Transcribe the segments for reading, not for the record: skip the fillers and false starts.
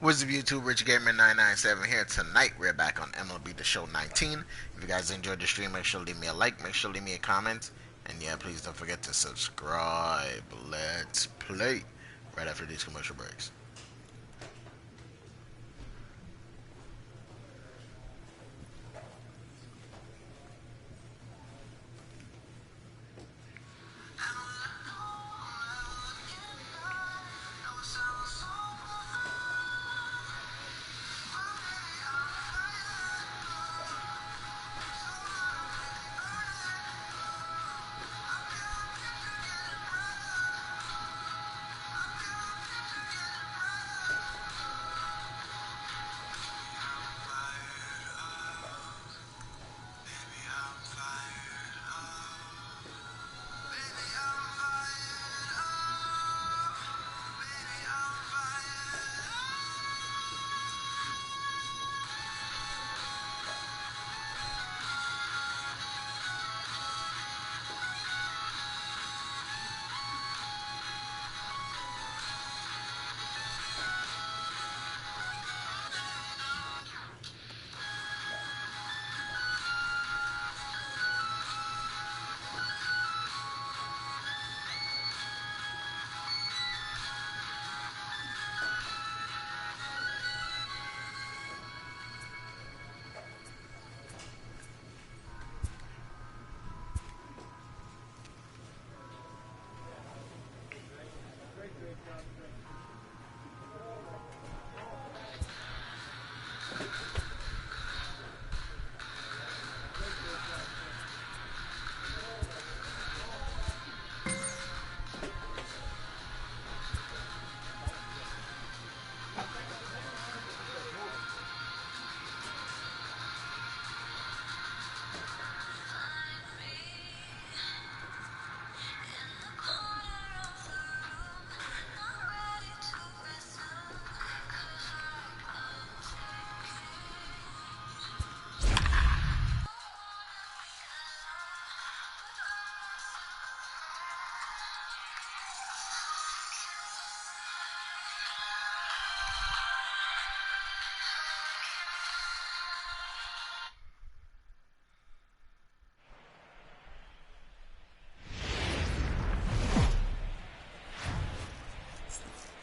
What's up, YouTube? Rich Gamer 997 here. Tonight we're back on MLB The Show 19. If you guys enjoyed the stream, make sure to leave me a like, make sure to leave me a comment, and yeah, please don't forget to subscribe. Let's play right after these commercial breaks.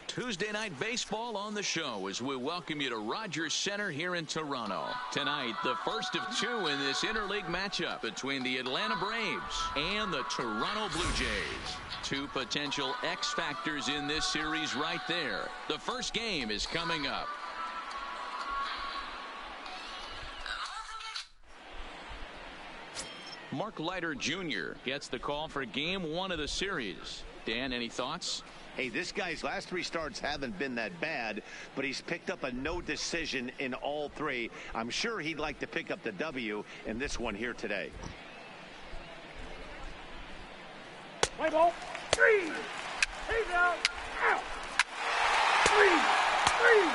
Tuesday Night Baseball on the show as we welcome you to Rogers Center here in Toronto. Tonight, the first of two in this interleague matchup between the Atlanta Braves and the Toronto Blue Jays. Two potential X factors in this series right there. The first game is coming up. Mark Leiter Jr. gets the call for game one of the series. Dan, any thoughts? Hey, this guy's last three starts haven't been that bad, but he's picked up a no decision in all three. I'm sure he'd like to pick up the W in this one here today. Play ball. Three. He's out. Out. Three.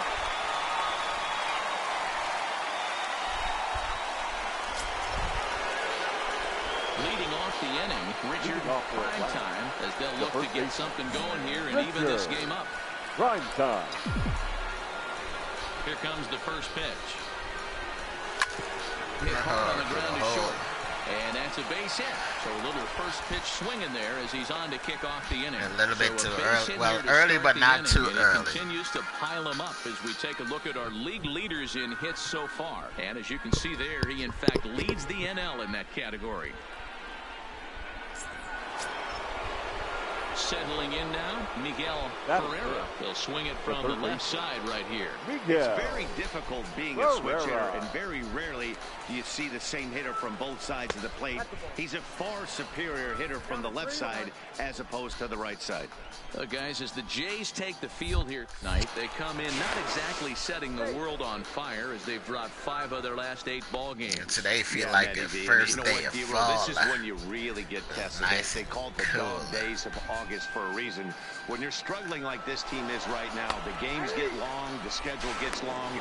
Leading off the inning, Richard Primetime, as they'll look to get something going here and even this game up. Prime time. Here comes the first pitch. Hit hard on the ground to short. And that's a base hit. So a little first pitch swinging there as he's on to kick off the inning. A little bit too early. Well, early, but not too early. It continues to pile them up as we take a look at our league leaders in hits so far. And as you can see there, he in fact leads the NL in that category. Settling in now, Miguel Ferreira. He'll swing it from the left side right here. It's very difficult being a switch hitter, and very rarely do you see the same hitter from both sides of the plate. He's a far superior hitter from the left side as opposed to the right side. Guys, as the Jays take the field here tonight, they come in not exactly setting the world on fire as they've dropped 5 of their last 8 ball games. Today feel like the first day of fall. This is when you really get tested. Nice. They call it the dog days of August for a reason. When you're struggling like this team is right now, the games get long, the schedule gets long.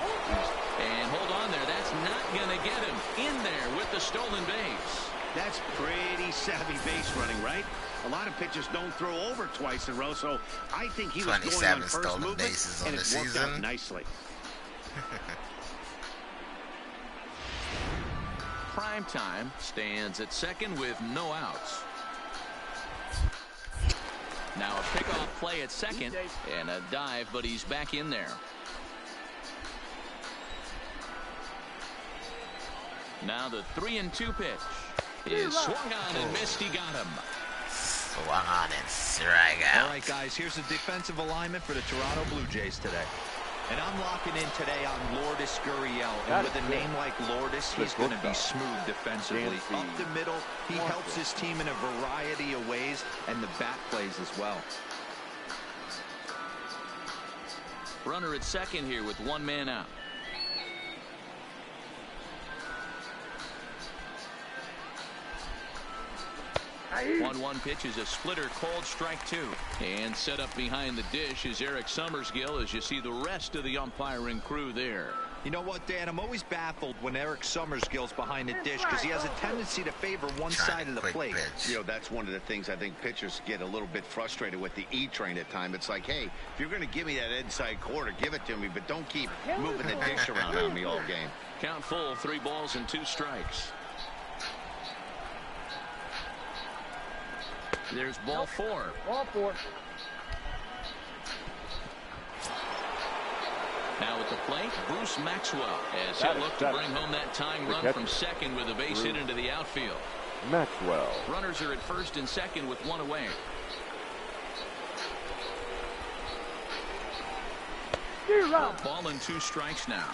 And hold on there, that's not going to get him in there with the stolen base. That's pretty savvy base running, right? A lot of pitchers don't throw over twice in a row, so I think he was going on first movement, bases on and the it worked season. out nicely. Primetime stands at second with no outs. Now a pickoff play at second and a dive, but he's back in there. Now the 3-2 pitch is swung on and missed. He got him. Swung on and strike out. All right, guys, here's the defensive alignment for the Toronto Blue Jays today. And I'm locking in today on Lourdes Gurriel. And with a name like Lourdes, he's going to be smooth defensively. Up the middle, he helps his team in a variety of ways, and the bat plays as well. Runner at second here with one man out. 1-1 pitch is a splitter, called strike 2. And set up behind the dish is Eric Summersgill as you see the rest of the umpiring crew there. You know what, Dan? I'm always baffled when Eric Summersgill's behind the dish because he has a tendency to favor one side of the plate. You know, that's one of the things I think pitchers get a little bit frustrated with the E-train at times. It's like, hey, if you're going to give me that inside quarter, give it to me, but don't keep moving the dish around on me all game. Count full, 3 balls and 2 strikes. There's ball 4. Ball 4. Now at the plate, Bruce Maxwell, as he'll look to bring home that tying run from second with a base hit into the outfield. Maxwell. Runners are at first and second with 1 away. Ball and 2 strikes now.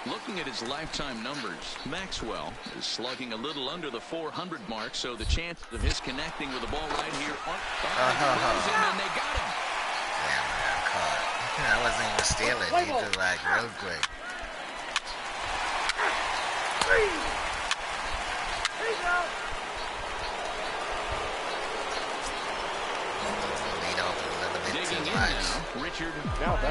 Looking at his lifetime numbers, Maxwell is slugging a little under the 400 mark, so the chance of his connecting with the ball right here and they got him. Damn, I got caught. I wasn't even stealing. He just like real quick. Lead off a little bit Digging too in much. now, Richard.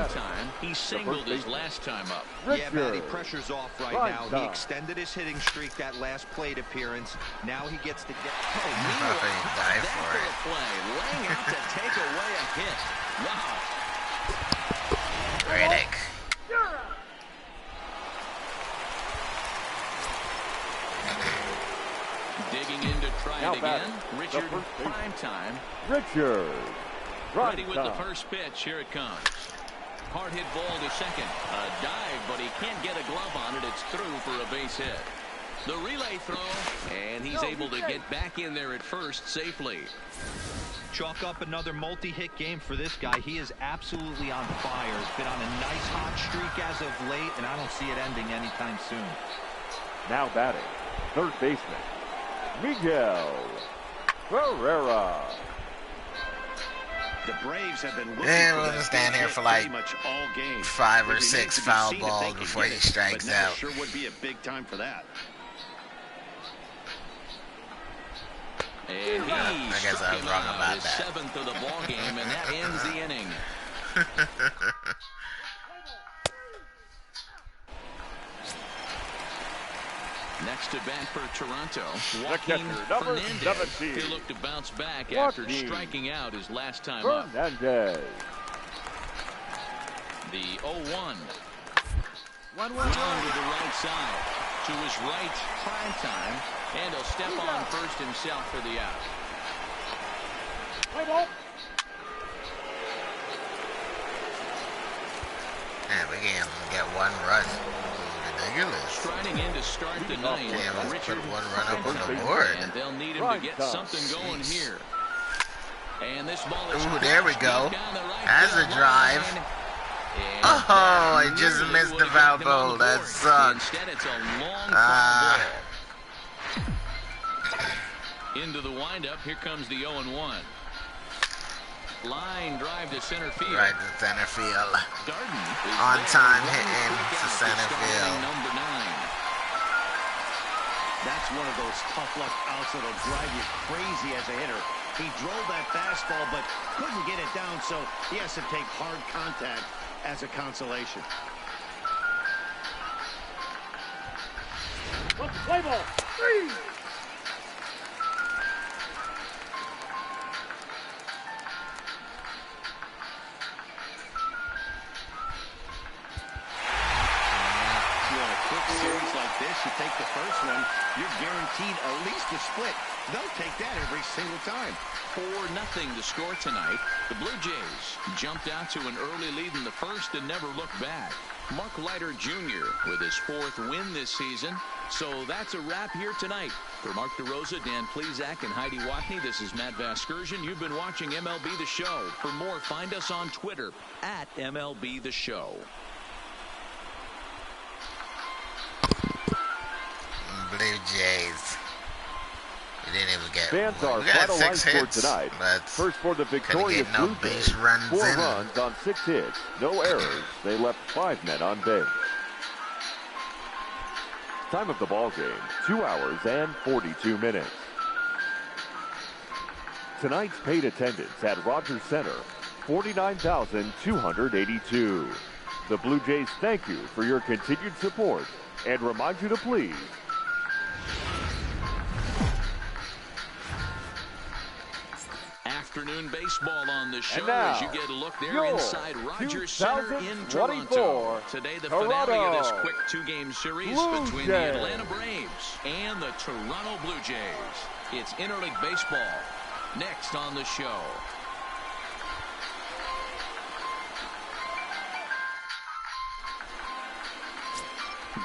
Time he singled his last time up. Yeah, Matty, pressure's off right now. He extended his hitting streak that last plate appearance. Now he gets to get. Oh, Die for it. Play, laying out to take away a hit. Wow. Riddick. Digging in to try it again. Richard, Primetime. Richard. Ready with the first pitch. Here it comes. Hard hit ball to second. A dive, but he can't get a glove on it. It's through for a base hit. The relay throw, and he's able to get back in there at first safely. Chalk up another multi-hit game for this guy. He is absolutely on fire. He's been on a nice hot streak as of late, and I don't see it ending anytime soon. Now batting, third baseman, Miguel Ferreira. The Braves have been looking Yeah, for we'll stand here for like much all game. 5 or 6 foul balls before he strikes out. Sure would be a big time for that. And he I guess I was wrong about his that. 7th of the ball game, and that ends the inning. Next to bat for Toronto, Joaquin Fernandez. He'll look to bounce back after striking out his last time up. Fernandez. The 0-1. 1-1 to the right side. To his right, Primetime. And he'll step on first himself for the out. Man, we can't get 1 run. Ridiculous. Striding in to start the ninth. Yeah, let's Richard put 1 run up on the Primetime. board. And they'll need him to get something going here. And this ball is Ooh, there we go. down the right As a field drive. line. And Oh, I that just really missed the would've foul gotten him on ball. the That board. sucked. Instead, it's a long Ah. foul ball. Into the windup. Here comes the 0-1. Line drive to center field. Right to center field. Darden is On there. time One hitting quick to out center starting field. number 9. That's one of those tough luck outs that'll drive you crazy as a hitter. He drove that fastball, but couldn't get it down, so he has to take hard contact as a consolation. Play ball. 3. take the first one, you're guaranteed at least a split. They'll take that every single time. 4-0 to score tonight. The Blue Jays jumped out to an early lead in the first and never looked back. Mark Leiter Jr. with his 4th win this season. So that's a wrap here tonight. For Mark DeRosa, Dan Plesac, and Heidi Watney, this is Matt Vasgersian. You've been watching MLB The Show. For more, find us on Twitter at MLB The Show. Blue Jays. We didn't even get. Fans are We got final 6 line hits. score tonight. But First for the victorious get no Blue base Jays. runs 4 in. runs on 6 hits. No errors. They left 5 men on base. Time of the ball game, 2 hours and 42 minutes. Tonight's paid attendance at Rogers Center, 49,282. The Blue Jays thank you for your continued support and remind you to please Afternoon baseball on the show now, as you get a look there your inside Rogers Center in 2024 Toronto. Today the finale of this Toronto quick 2-game series Blue between Jays. the Atlanta Braves and the Toronto Blue Jays. It's interleague baseball next on the show.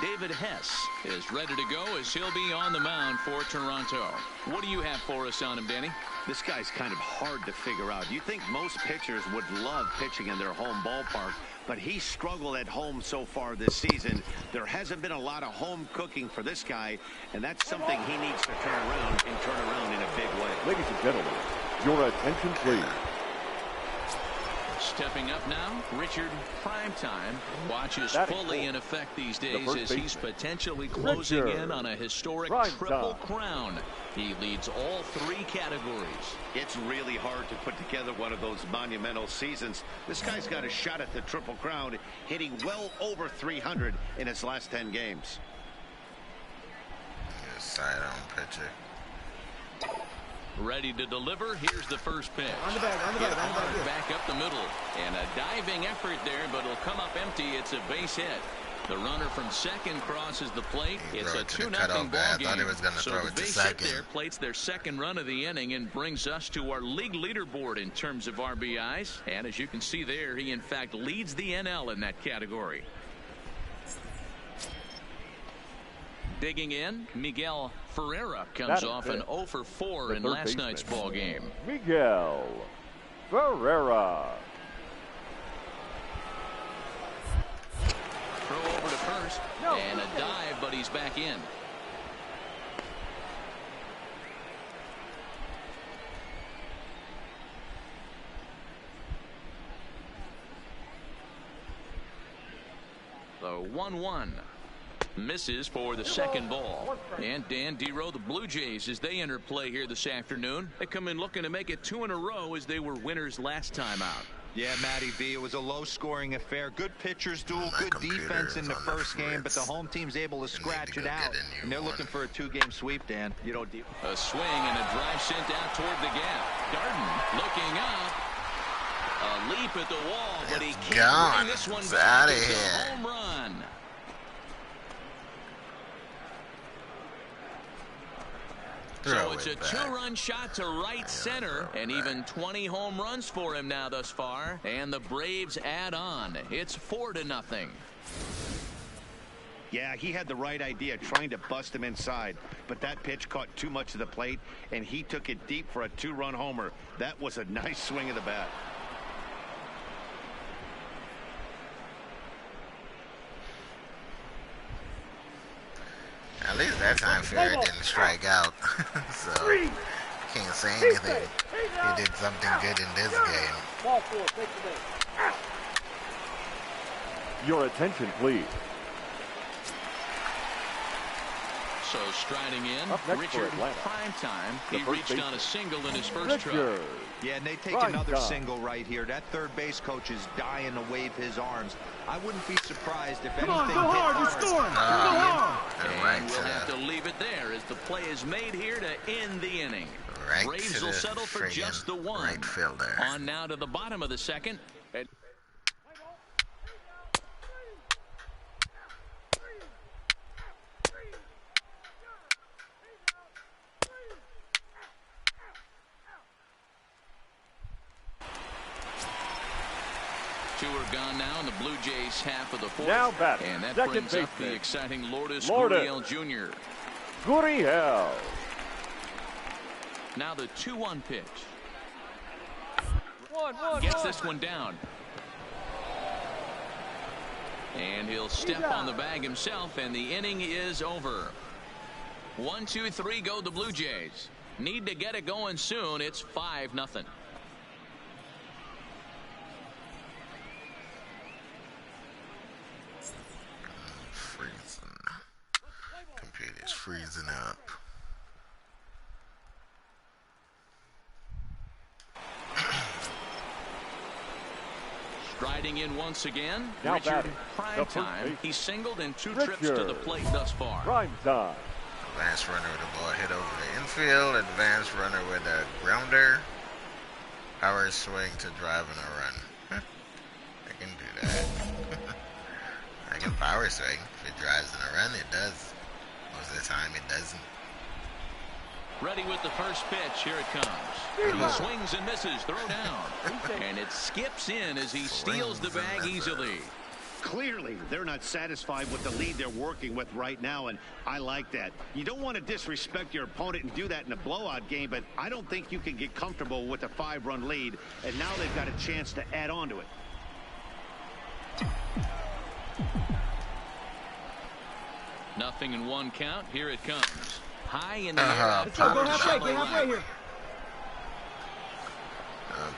David Hess is ready to go as he'll be on the mound for Toronto. What do you have for us on him, Danny? This guy's kind of hard to figure out. You think most pitchers would love pitching in their home ballpark, but he struggled at home so far this season. There hasn't been a lot of home cooking for this guy, and that's something he needs to turn around and turn around in a big way. ladies and gentlemen, your attention please. Stepping up now, Richard Primetime watches That fully is in effect these the days first as he's baseman, potentially closing Richard in on a historic Primetime. triple crown. He leads all 3 categories. It's really hard to put together one of those monumental seasons. This guy's got a shot at the Triple Crown, hitting well over 300 in his last 10 games. sidearm pitcher. Ready to deliver. Here's the first pitch. On the bag. Back up the middle. And a diving effort there, but it'll come up empty. It's a base hit. The runner from second crosses the plate. It's a 2-0 ball game. I thought he was going to throw it to second. Base hit there plates their second run of the inning and brings us to our league leaderboard in terms of RBIs. And as you can see there, he in fact leads the NL in that category. Digging in, Miguel Ferreira comes off an 0 for 4 in last night's ball game. Miguel Ferreira. Throw over to first, and a dive, but he's back in. The 1-1 misses for the second ball. And Dan Dero, the Blue Jays, as they enter play here this afternoon, they come in looking to make it 2 in a row as they were winners last time out. Yeah, Matty V, it was a low-scoring affair. Good pitchers duel, good defense in the first game, but the home team's able to scratch it out. And they're looking for a 2-game sweep, Dan. You know, a swing and a drive sent out toward the gap. Darden looking up. A leap at the wall, but he can't bring this one It's back. outta It's a here. home run. So it's a 2-run shot to right center, and even 20 home runs for him now thus far. And the Braves add on. It's 4-0. Yeah, he had the right idea, trying to bust him inside. But that pitch caught too much of the plate, and he took it deep for a 2-run homer. That was a nice swing of the bat. At least that time Ferreira didn't strike out. So can't say anything. He did something good in this game. Ball 4, take the base. Your attention, please. So striding in, Up next for Richard Atlanta, Primetime. the He first reached on baseman, a single in his first Richard. try. yeah, and they take Right another time. single right here. That third base coach is dying to wave his arms. I wouldn't be surprised if anything Go hit hard, you're hard. scoring. Go hard. And And right we'll have to to leave it there as the play is made here to end the inning. right Braves to will the settle for just the friggin' one. right fielder. On now to the bottom of the second. And Two are gone now in the Blue Jays half of the fourth. Now batting, and that second brings up the baseman, exciting Lourdes Lourdes Gurriel Jr. Gurriel. Now the 2-1 pitch. Gets this one down. And he'll step on the bag himself, and the inning is over. 1, 2, 3 go the Blue Jays. Need to get it going soon. It's 5-0. Freezing. Computer's freezing up. Striding in once again, Now Richard batting, the Primetime. first He's singled in 2 Richard trips to the plate thus far. Primetime. Advanced runner with the ball hit over the infield. Advanced runner with a grounder. Power swing to drive and a run. I can do that. I can power swing. If it drives and a run, it does. Most of the time, it doesn't. Ready with the first pitch. Here it comes. He swings and misses. Throw down. And it skips in as he steals the bag easily. Clearly, they're not satisfied with the lead they're working with right now, and I like that. You don't want to disrespect your opponent and do that in a blowout game, but I don't think you can get comfortable with a 5-run lead, and now they've got a chance to add on to it. Nothing in 1 count. Here it comes. High in the air. Let's go halfway. Get halfway here.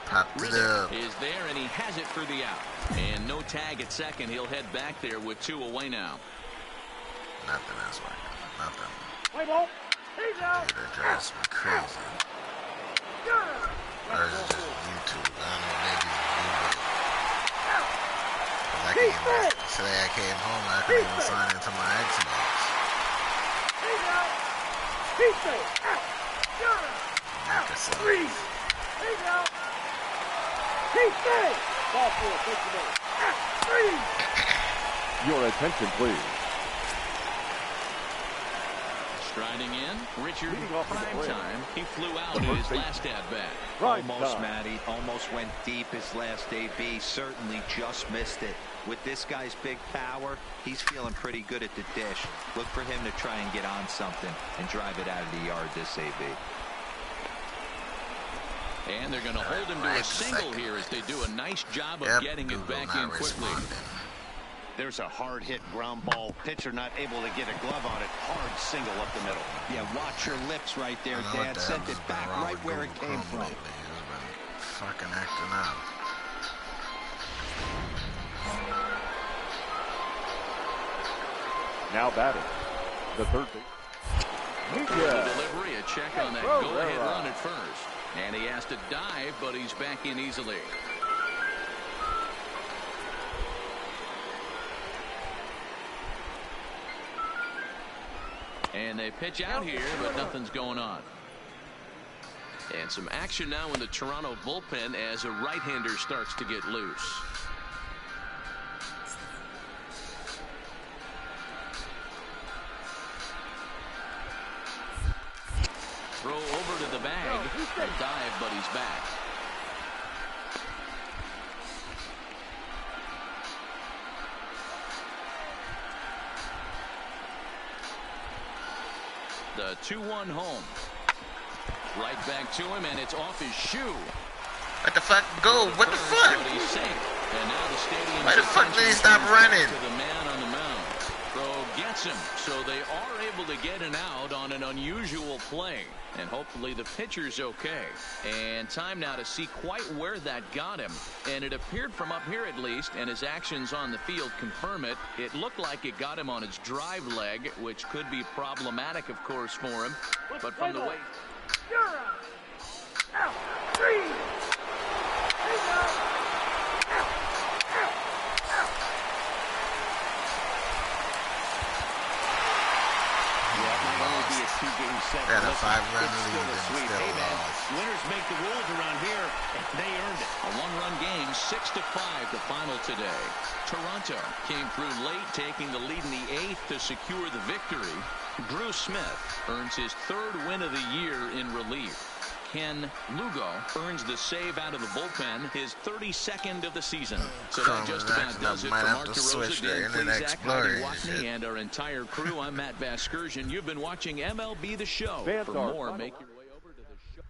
Popped it up. Is there, and he has it for the out. And no tag at second. He'll head back there with 2 away now. Nothing else working. Nothing. Wait, low. He's out. Dude, that drives me crazy. Or is it just YouTube? I don't know. Maybe YouTube. Cause I came, today I came home. I couldn't even sign into my Xbox. He's out. He's safe. Microsoft. He's out. He's safe. Ball 4. Take the ball. 3. Your attention, please. Striding in, Richard Leading off in the Primetime. He flew out in his last at-bat. Almost, Matty. Almost went deep his last AB. Certainly just missed it. With this guy's big power, he's feeling pretty good at the dish. Look for him to try and get on something and drive it out of the yard this AB. And they're going to hold him to a single here as they do a nice job of getting it back in quickly. There's a hard-hit ground ball. Pitcher not able to get a glove on it. Hard single up the middle. Yeah, watch your lips right there, Dad. Sent it back right where it came from. Lately. He's been fucking acting out. Now batting, the third base. The delivery, a check on that go-ahead run at first. And he has to dive, but he's back in easily. And they pitch out here, but nothing's going on. And some action now in the Toronto bullpen as a right-hander starts to get loose. Throw over to the bag. A dive, but he's back. The 2-1 home. Right back to him, and it's off his shoe. What the fuck? Go. What the fuck? But he's safe. And now the stadium. Why the fuck did he stop running? To the man on the mound. Throw gets him. So they are able to get an out on an unusual play. And hopefully the pitcher's okay. And time now to see quite where that got him. And it appeared from up here at least, and his actions on the field confirm it. It looked like it got him on his drive leg, which could be problematic, of course, for him. But from the way... You're out. 3. He's out. Two-game set. They had a 5-run It's lead still a and sweep. still Hey, man, lost. winners make the rules around here. They earned it. A 1-run game, 6-5, the final today. Toronto came through late, taking the lead in the 8th to secure the victory. Drew Smith earns his 3rd win of the year in relief. Ken Lugo earns the save out of the bullpen, his 32nd of the season. So Chrome that just is about acting does up. it Might for have Mark to switch DeRosa, the Dan Internet Plesac, Explorer Heidi and Watney, shit. and our entire crew. I'm Matt Vasgersian. You've been watching MLB The Show. Fans For are more, final. make your way over to the show.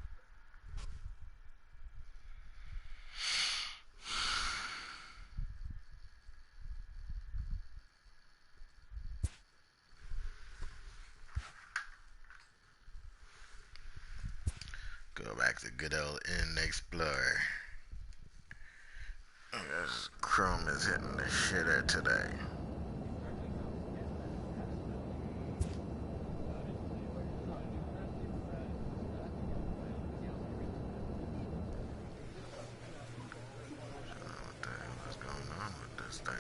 Go back to good old Internet Explorer. I guess Chrome is hitting the shitter today. What the hell is going on with this thing?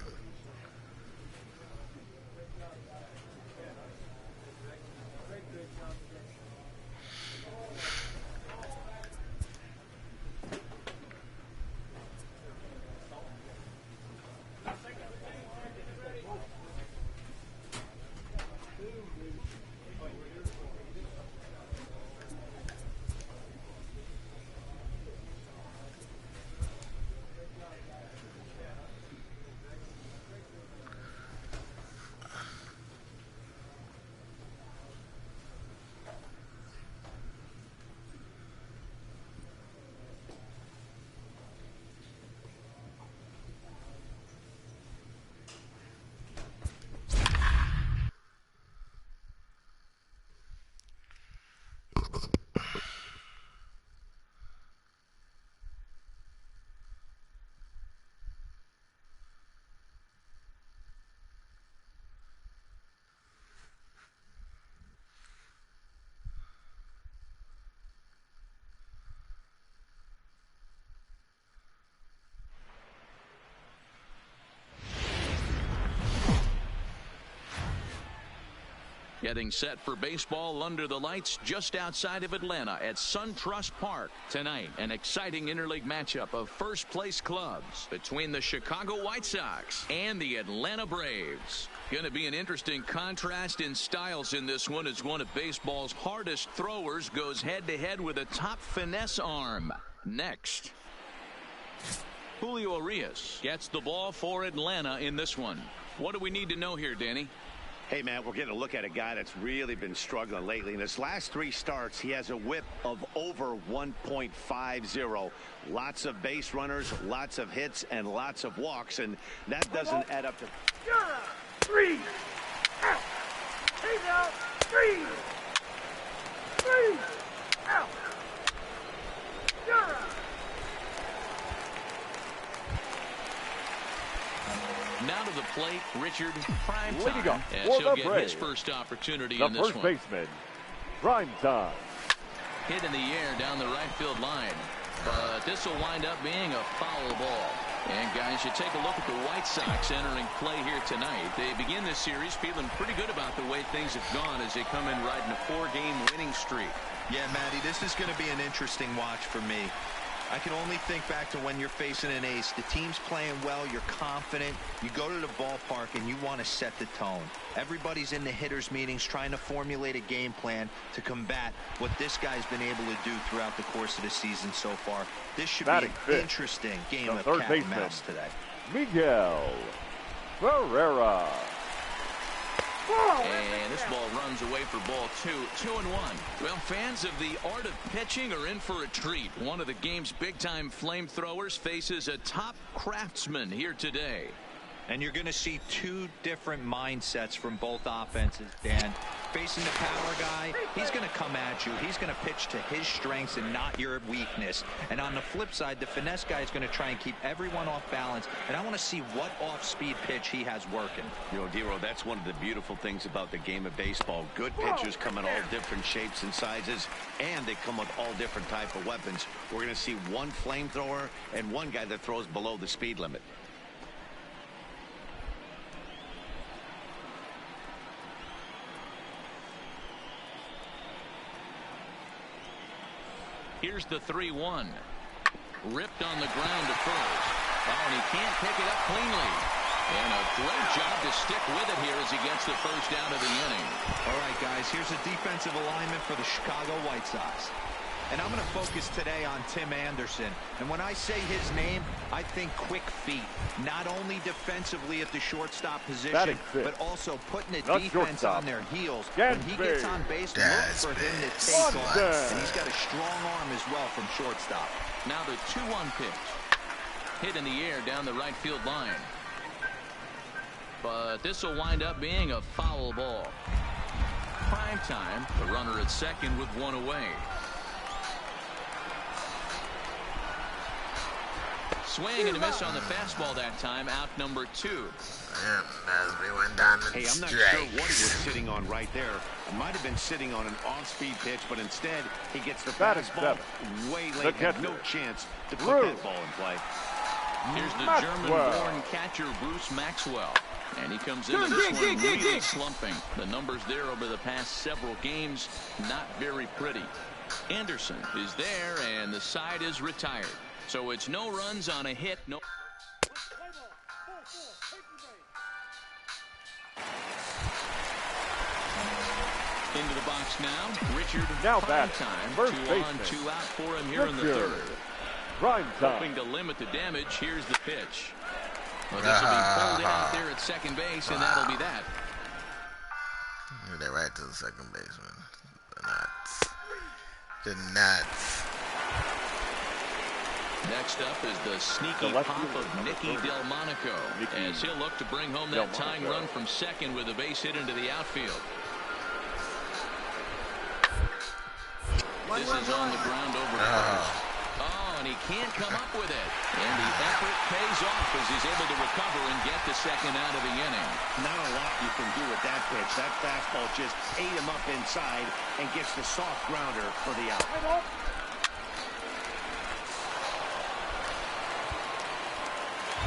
Getting set for baseball under the lights just outside of Atlanta at SunTrust Park. Tonight, an exciting interleague matchup of first-place clubs between the Chicago White Sox and the Atlanta Braves. Going to be an interesting contrast in styles in this one as one of baseball's hardest throwers goes head-to-head with a top finesse arm. Next, Julio Urias gets the ball for Atlanta in this one. What do we need to know here, Danny? Hey, man, we're getting a look at a guy that's really been struggling lately. In his last 3 starts, he has a whip of over 1.50. Lots of base runners, lots of hits, and lots of walks, and that doesn't add up to... You're out. 3 out. He's out. 3 out. You're out. Now to the plate, Richard Prime Leading Time, up as for he'll the get Braves, his first opportunity the in this first one. baseman, Prime Time. Hit in the air down the right field line, but this will wind up being a foul ball. And guys, you take a look at the White Sox entering play here tonight. They begin this series feeling pretty good about the way things have gone as they come in riding a 4-game winning streak. Yeah, Matty, this is going to be an interesting watch for me. I can only think back to when you're facing an ace. The team's playing well, you're confident, you go to the ballpark and you want to set the tone. Everybody's in the hitters meetings trying to formulate a game plan to combat what this guy's been able to do throughout the course of the season so far. This should be an interesting game of cat and mouse today. Miguel Ferreira. And this ball runs away for ball 2, 2-1. Well, fans of the art of pitching are in for a treat. One of the game's big-time flamethrowers faces a top craftsman here today. And you're going to see 2 different mindsets from both offenses, Dan. Facing the power guy, he's going to come at you. He's going to pitch to his strengths and not your weakness. And on the flip side, the finesse guy is going to try and keep everyone off balance. And I want to see what off-speed pitch he has working. You know, Dero, that's one of the beautiful things about the game of baseball. Good pitchers come in all different shapes and sizes, and they come with all different type of weapons. We're going to see one flamethrower and one guy that throws below the speed limit. Here's the 3-1. Ripped on the ground to first. Oh, and he can't pick it up cleanly. And a great job to stick with it here as he gets the first out of the inning. All right, guys, here's a defensive alignment for the Chicago White Sox. And I'm going to focus today on Tim Anderson. And when I say his name, I think quick feet. Not only defensively at the shortstop position, but also putting the defense on their heels. When he gets on base, look for him to take off. And he's got a strong arm as well from shortstop. Now the 2-1 pitch. Hit in the air down the right field line. But this will wind up being a foul ball. Prime time, the runner at second with one away. Swing and a miss on the fastball that time, out number 2. As we went down the Hey, I'm not sure what he was sitting on right there. It might have been sitting on an off-speed pitch, but instead he gets the fastball way late. Had no chance to put that ball in play. Here's the German-born catcher Bruce Maxwell. And he comes into this one really slumping. The numbers there over the past several games, not very pretty. Anderson is there, and the side is retired. So it's no runs on a hit. No. Into the box now. Richard now Prime back. Time. First 2 baseman. on, 2 out for him here in the third. Prime time. Hoping to limit the damage. Here's the pitch. Well, this will be pulled in out there at second base, and that'll be that. They're right to the second baseman. The nuts. The nuts. Next up is the sneaky pop of Nicky Delmonico, as he'll look to bring home that tying run from second with a base hit into the outfield. This is on the ground over first. Oh, and he can't come up with it. And the effort pays off as he's able to recover and get the second out of the inning. Not a lot you can do with that pitch. That fastball just ate him up inside and gets the soft grounder for the out.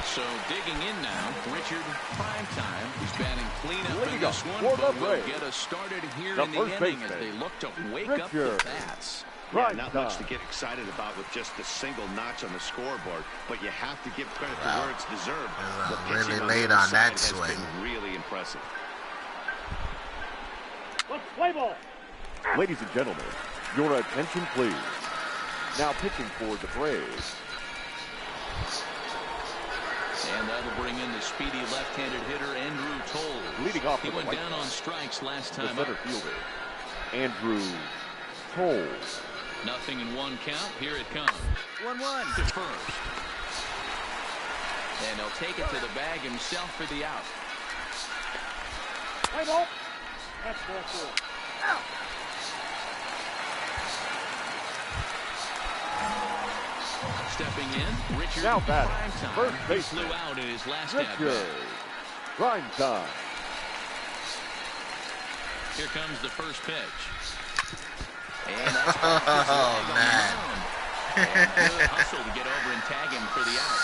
So digging in now, Richard Prime Time. He's batting clean up in this one, but will get us started here in the inning as they look to wake up the bats. Yeah, not much to get excited about with just a single notch on the scoreboard, but you have to give credit to where it's deserved. Really late on that swing. Really impressive. Let's play ball. Ladies and gentlemen, your attention please. Now pitching for the Braves. And that'll bring in the speedy left-handed hitter Andrew Toles. Leading off, he went down on strikes last time the center fielder, Andrew Toles. Nothing in one count. Here it comes. 1-1 to first. And he'll take it to the bag himself for the out. Play ball. That's ball 4. Out. Stepping in, Richard now batting. Prime Time. First base flew out in his last Richard Prime Time. Here comes the first pitch. And that's man. And good hustle to get over and tag him for the out.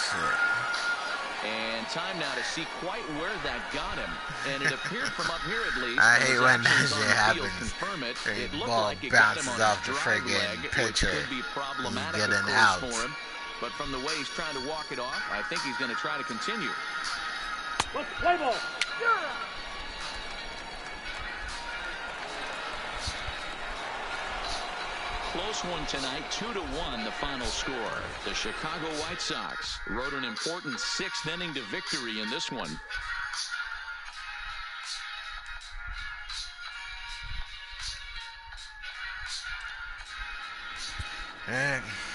And time now to see quite where that got him. And it appeared from up here at least. I hate when that shit happens. Confirm it. It looked Ball like it got him bounces on off his the drive friggin' leg, pitcher. which could be problematic Get an of out. course, for him. But from the way he's trying to walk it off, I think he's going to try to continue. Let's play ball. Close one tonight, 2-1 the final score. The Chicago White Sox rode an important 6th inning to victory in this one.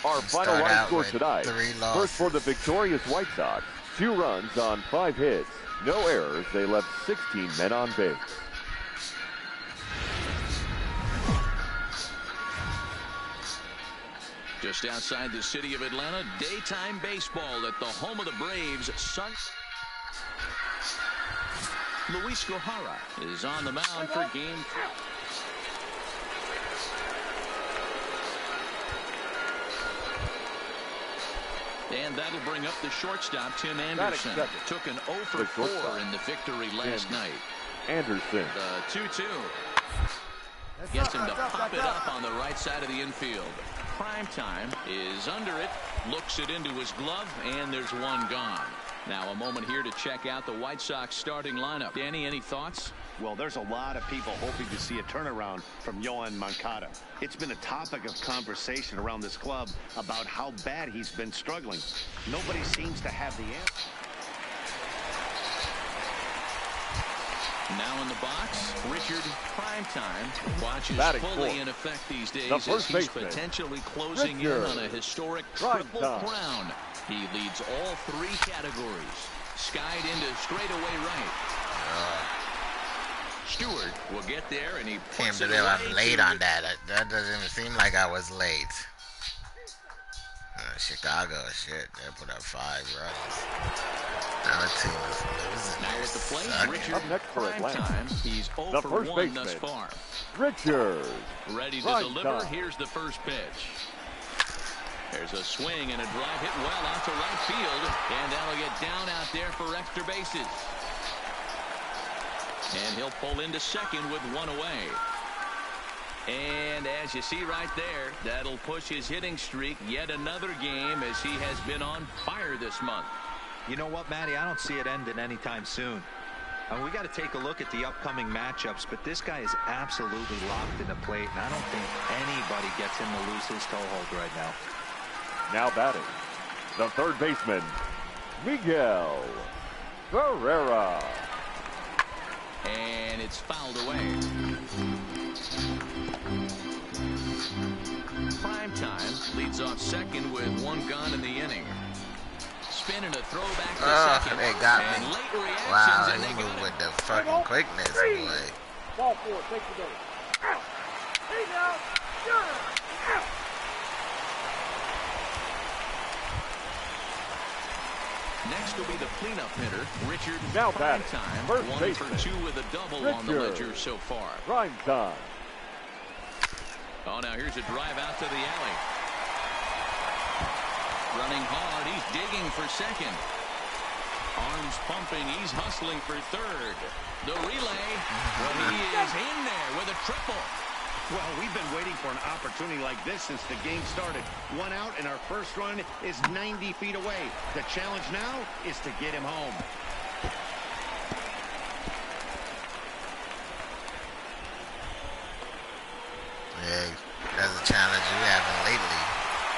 Our final line score tonight. First for the victorious White Sox, 2 runs on 5 hits. No errors. They left 16 men on base. Just outside the city of Atlanta, daytime baseball at the home of the Braves. Luis Gohara is on the mound for game 3. And that'll bring up the shortstop, Tim Anderson. Took an 0 for 4 in the victory last night. Anderson. The 2-2. Gets him to pop it up on the right side of the infield. Prime Time is under it, looks it into his glove, and there's one gone. Now a moment here to check out the White Sox starting lineup. Danny, any thoughts? Well, there's a lot of people hoping to see a turnaround from Yoan Moncada. It's been a topic of conversation around this club about how bad he's been struggling. Nobody seems to have the answer. Now in the box, Richard Primetime watches Batting fully fourth. in effect these days The as first he's baseman, potentially closing Richard in on a historic triple Primetime. crown. He leads all 3 categories. Skied into straightaway right. Stewart will get there, and he Can't puts it believe I'm away late to on that. That doesn't even seem like I was late. Chicago, shit, they put up 5 runs. Now the team is losing. Now at the plate, Sucking. Richard Up next for Atlanta. Primetime. He's 0 The for first 1 thus baseman, far. Richard Ready to Primetime. deliver. Here's the first pitch. There's a swing and a drive hit well out to right field. And that'll get down out there for extra bases. And he'll pull into second with 1 away. And as you see right there, that'll push his hitting streak yet another game as he has been on fire this month. You know what, Matty? I don't see it ending anytime soon. We got to take a look at the upcoming matchups, but this guy is absolutely locked in the plate, and I don't think anybody gets him to lose his toehold right now. Now batting, the third baseman, Miguel Ferreira. And it's fouled away. Primetime leads off second with 1 gone in the inning. Spin and a throwback to second. They got and me. late reactions, Wow, and they they move got with it. the fucking quickness, boy. Ball 4, take the base. Out. He's out. You're out. Next will be the cleanup hitter, Richard Now batting, Primetime. first 1 baseman, for 2 with a double on the Richard ledger so far. Primetime. Oh, now here's a drive out to the alley. Running hard, he's digging for second. Arms pumping, he's hustling for third. The relay, well, he is in there with a triple. Well, we've been waiting for an opportunity like this since the game started. 1 out, and our first run is 90 feet away. The challenge now is to get him home. Yeah, that's a challenge we haven't lately.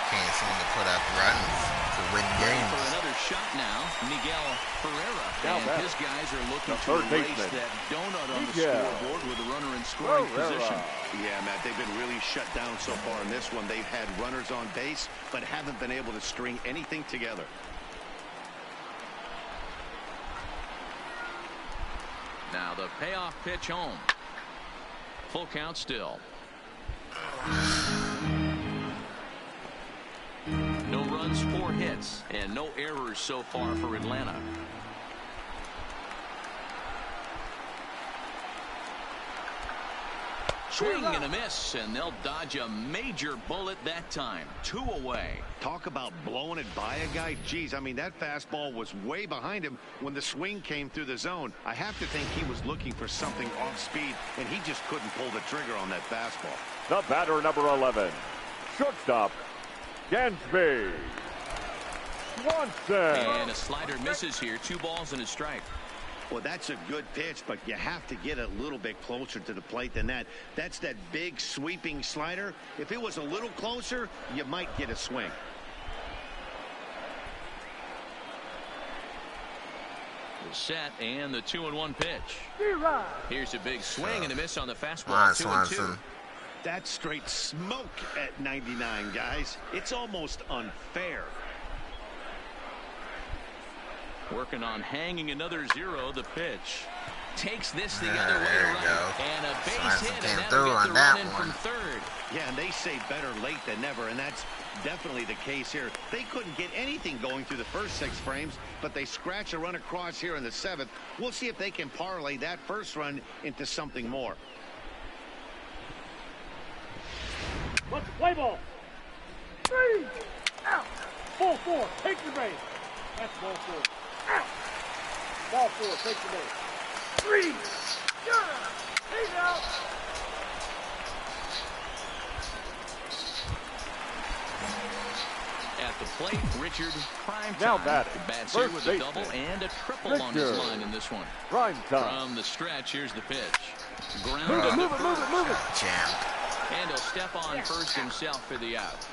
Can't seem to put up runs to win For games. another shot now, Miguel Ferreira. Now And batting, his guys are looking the to third erase baseman, that donut on the Miguel scoreboard with a runner in scoring position. Ferreira. Yeah, Matt, they've been really shut down so far in this one. They've had runners on base, but haven't been able to string anything together. Now the payoff pitch home. Full count still. No runs, 4 hits, and no errors so far for Atlanta. Swing and a miss, and they'll dodge a major bullet that time. 2 away. Talk about blowing it by a guy. Geez, I mean, that fastball was way behind him when the swing came through the zone. I have to think he was looking for something off speed, and he just couldn't pull the trigger on that fastball. The batter, number 11, shortstop, Dansby Swanson. And a slider misses here. 2 balls and a strike. Well, that's a good pitch, but you have to get a little bit closer to the plate than that. That's that big sweeping slider. If it was a little closer, you might get a swing. The set and the 2-1 pitch. Zero. Here's a big swing and a miss on the fastball. 2-2. Swanson. That's straight smoke at 99, guys. It's almost unfair. Working on hanging another 0. The pitch takes this the other way There to you right. go. And a base Swanson hit, came and through that'll get on the that run in one. from third. Yeah, and they say better late than never, and that's definitely the case here. They couldn't get anything going through the first 6 frames, but they scratch a run across here in the 7th. We'll see if they can parlay that first run into something more. Let's play ball. 3 out. Ball 4, take the base. That's ball 4. Out. Ball 4, take the base. 3. He's out. At the plate, Richard Primetime. Now batting, Bats here first with a double baseman, and a triple on his Richard line in this one. Primetime. From the stretch, here's the pitch. Ground Move it, to move it, move it, move it. Jammed. And he'll step on first himself for the out.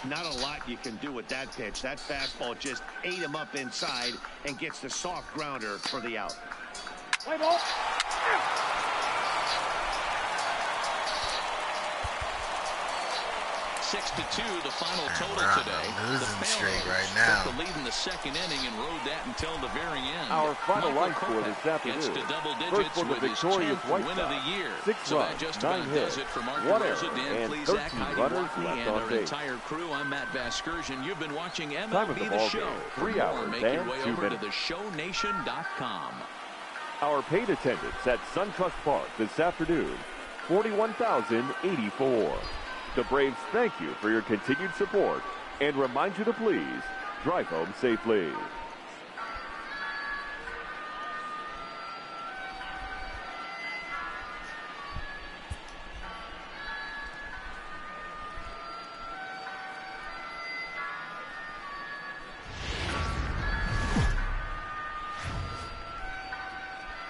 Not a lot you can do with that pitch. That fastball just ate him up inside and gets the soft grounder for the out. Play ball. 6-2, the final total we're on a today. losing streak Pale right Raiders now. took the lead in the second inning and rode that until the very end. Our final Michael line score Kopech this afternoon. gets to double First digits for the with his victorious 10th White win Sox. of the year. 6 So that runs, just 9 about hits, does it for Mark 1 DeRosa, error, Dan and Plesac, 13 Heidi runners Watney, left and on our base. entire crew. I'm Matt Vasgersian. You've been watching Time of MLB the The ball Show. game, For 3 more, hours make your and way 2 over to minutes. theshownation.com. Our paid attendance at SunTrust Park this afternoon, 41,084. The Braves thank you for your continued support and remind you to please drive home safely.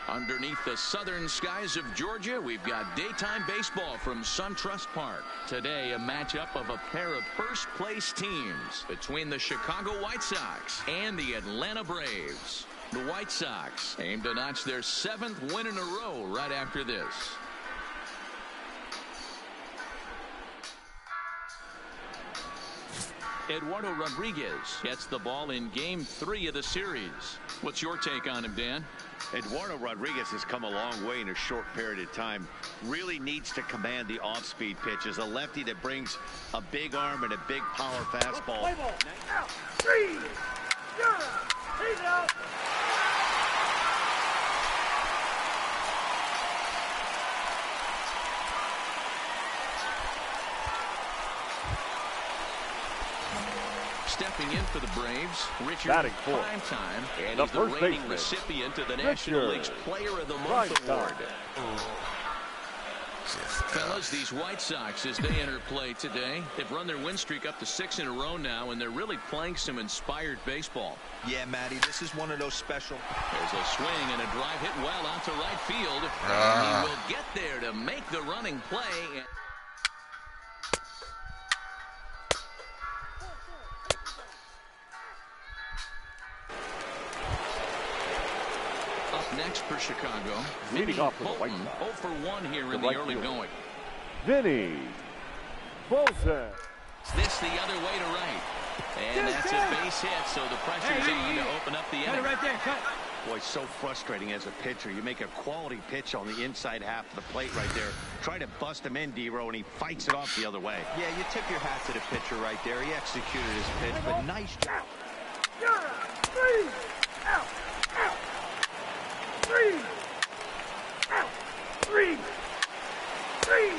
Underneath the southern skies of Georgia, we've got daytime baseball from SunTrust Park. Today, a matchup of a pair of first-place teams between the Chicago White Sox and the Atlanta Braves. The White Sox aim to notch their 7th win in a row right after this. Eduardo Rodriguez gets the ball in Game 3 of the series. What's your take on him, Dan? Eduardo Rodriguez has come a long way in a short period of time. Really needs to command the off-speed pitches. A lefty that brings a big arm and a big power fastball. Play ball. Out. 3. Zero. He's out. Stepping in for the Braves, Richard Batting fourth. Primetime, and The he's the first reigning baseman, recipient of the National Richard League's Player of the Month Primetime. award. Just, Fellas, these White Sox, as they enter play today, they've run their win streak up to 6 in a row now, and they're really playing some inspired baseball. Yeah, Matty, this is one of those special. There's a swing and a drive hit well out to right field, and he will get there to make the running play. Up next for Chicago, Leading Vinny off for the White Bolton, Sox. 0 for 1 here in The the right early fielder. going. Vinny Bolton. This the other way to right. And that's a base hit, so the pressure's on to open up the Cut it inning. right there. Cut. Boy, so frustrating as a pitcher. You make a quality pitch on the inside half of the plate right there. Try to bust him in, D-Row, and he fights it off the other way. Yeah, you tip your hat to the pitcher right there. He executed his pitch, but nice job. Zero. 3. Out. Out. 3. Out. 3. 3.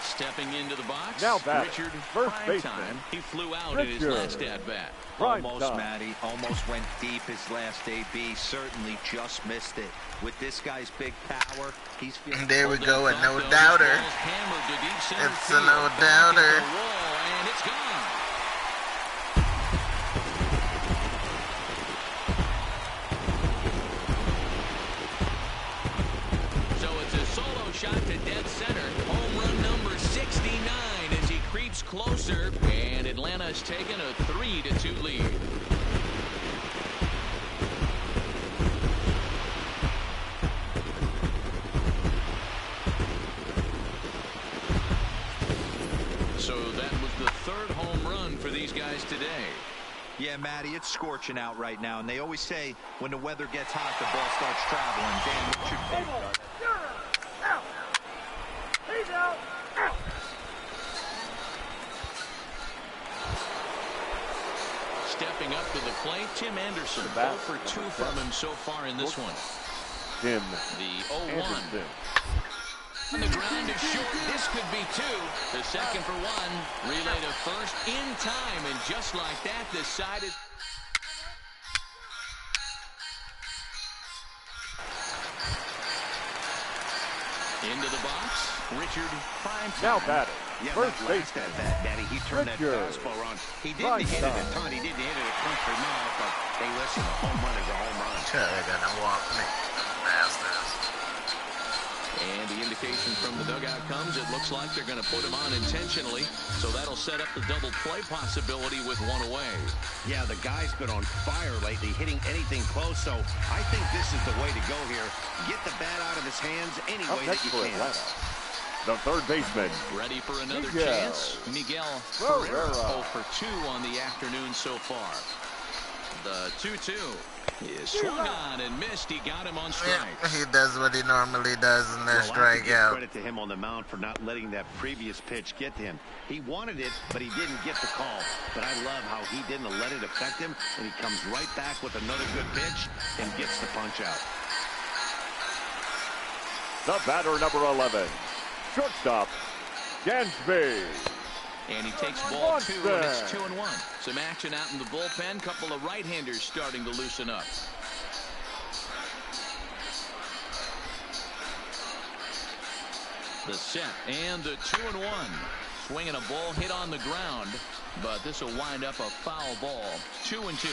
Stepping into the box, Now batting, Richard first Primetime. baseman, He flew out in his Richard last at-bat. Almost, Primetime. Matty. Almost went deep his last AB. Certainly just missed it. With this guy's big power, he's feeling... There we go, a This no ball is doubter. hammered to deep center It's a field. no Back doubter. at the wall, and it's gone. So it's a solo shot to dead center. Home run number 69 as he creeps closer, and Atlanta's taken a 3-2 lead. So that was the 3rd home run for these guys today. Yeah, Matty, it's scorching out right now. And they always say when the weather gets hot, the ball starts traveling. Dan, what's your Play take ball. on it? Zero. Out. He's out. Out. Stepping up to the plate, Tim Anderson. The bat, 0 for 2 number from 7. him so far in this one. Tim The 0-1. Anderson. On the ground is short. This could be two. The second for one. Relay to first in time. And just like that, decided. Into the box. Richard Primetime. Now batting. Yeah, First that last baseman. at bat, Daddy, he turned that Richard fastball on. He didn't hit it a Primetime. ton. He didn't hit it a country mile, but hey, listen, a home run is a home run. They're gonna walk me. Bastards. And the indication from the dugout comes, it looks like they're going to put him on intentionally. So that'll set up the double play possibility with one away. Yeah, the guy's been on fire lately, hitting anything close, so I think this is the way to go here. Get the bat out of his hands any Up way that next you for can. Atlanta, the third baseman, Ready for another Miguel chance. Miguel Ferreira, Ferreira. 0 for 2 on the afternoon so far. The 2-2 is swung on and missed. He got him on Yeah, strikes. he does what he normally does in that Well, I have to give strikeout. credit to him on the mound for not letting that previous pitch get to him. He wanted it, but he didn't get the call. But I love how he didn't let it affect him, and he comes right back with another good pitch and gets the punch out. the batter number 11, shortstop, Dansby. And he takes ball 2, and it's Monster. 2-1. Some action out in the bullpen. Couple of right-handers starting to loosen up. The set and the 2-1. Swinging a ball hit on the ground, but this will wind up a foul ball. 2-2.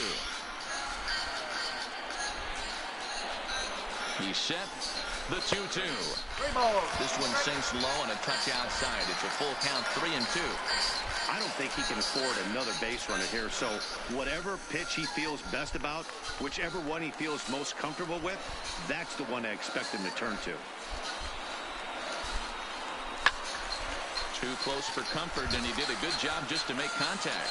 He's set. The 2-2. This one sinks low and a touch outside. It's a full count, 3-2. I don't think he can afford another base runner here, so whatever pitch he feels best about, whichever one he feels most comfortable with, that's the one I expect him to turn to. Too close for comfort, and he did a good job just to make contact.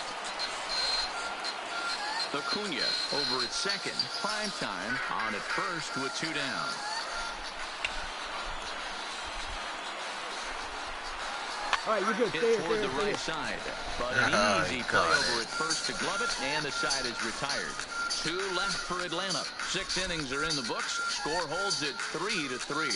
Acuna over at second. Primetime on at first with 2 down. All right, you're good. Hit toward the right side, but an easy play got over it. at first to glove it, and the side is retired. 2 left for Atlanta. 6 innings are in the books. Score holds at 3-3.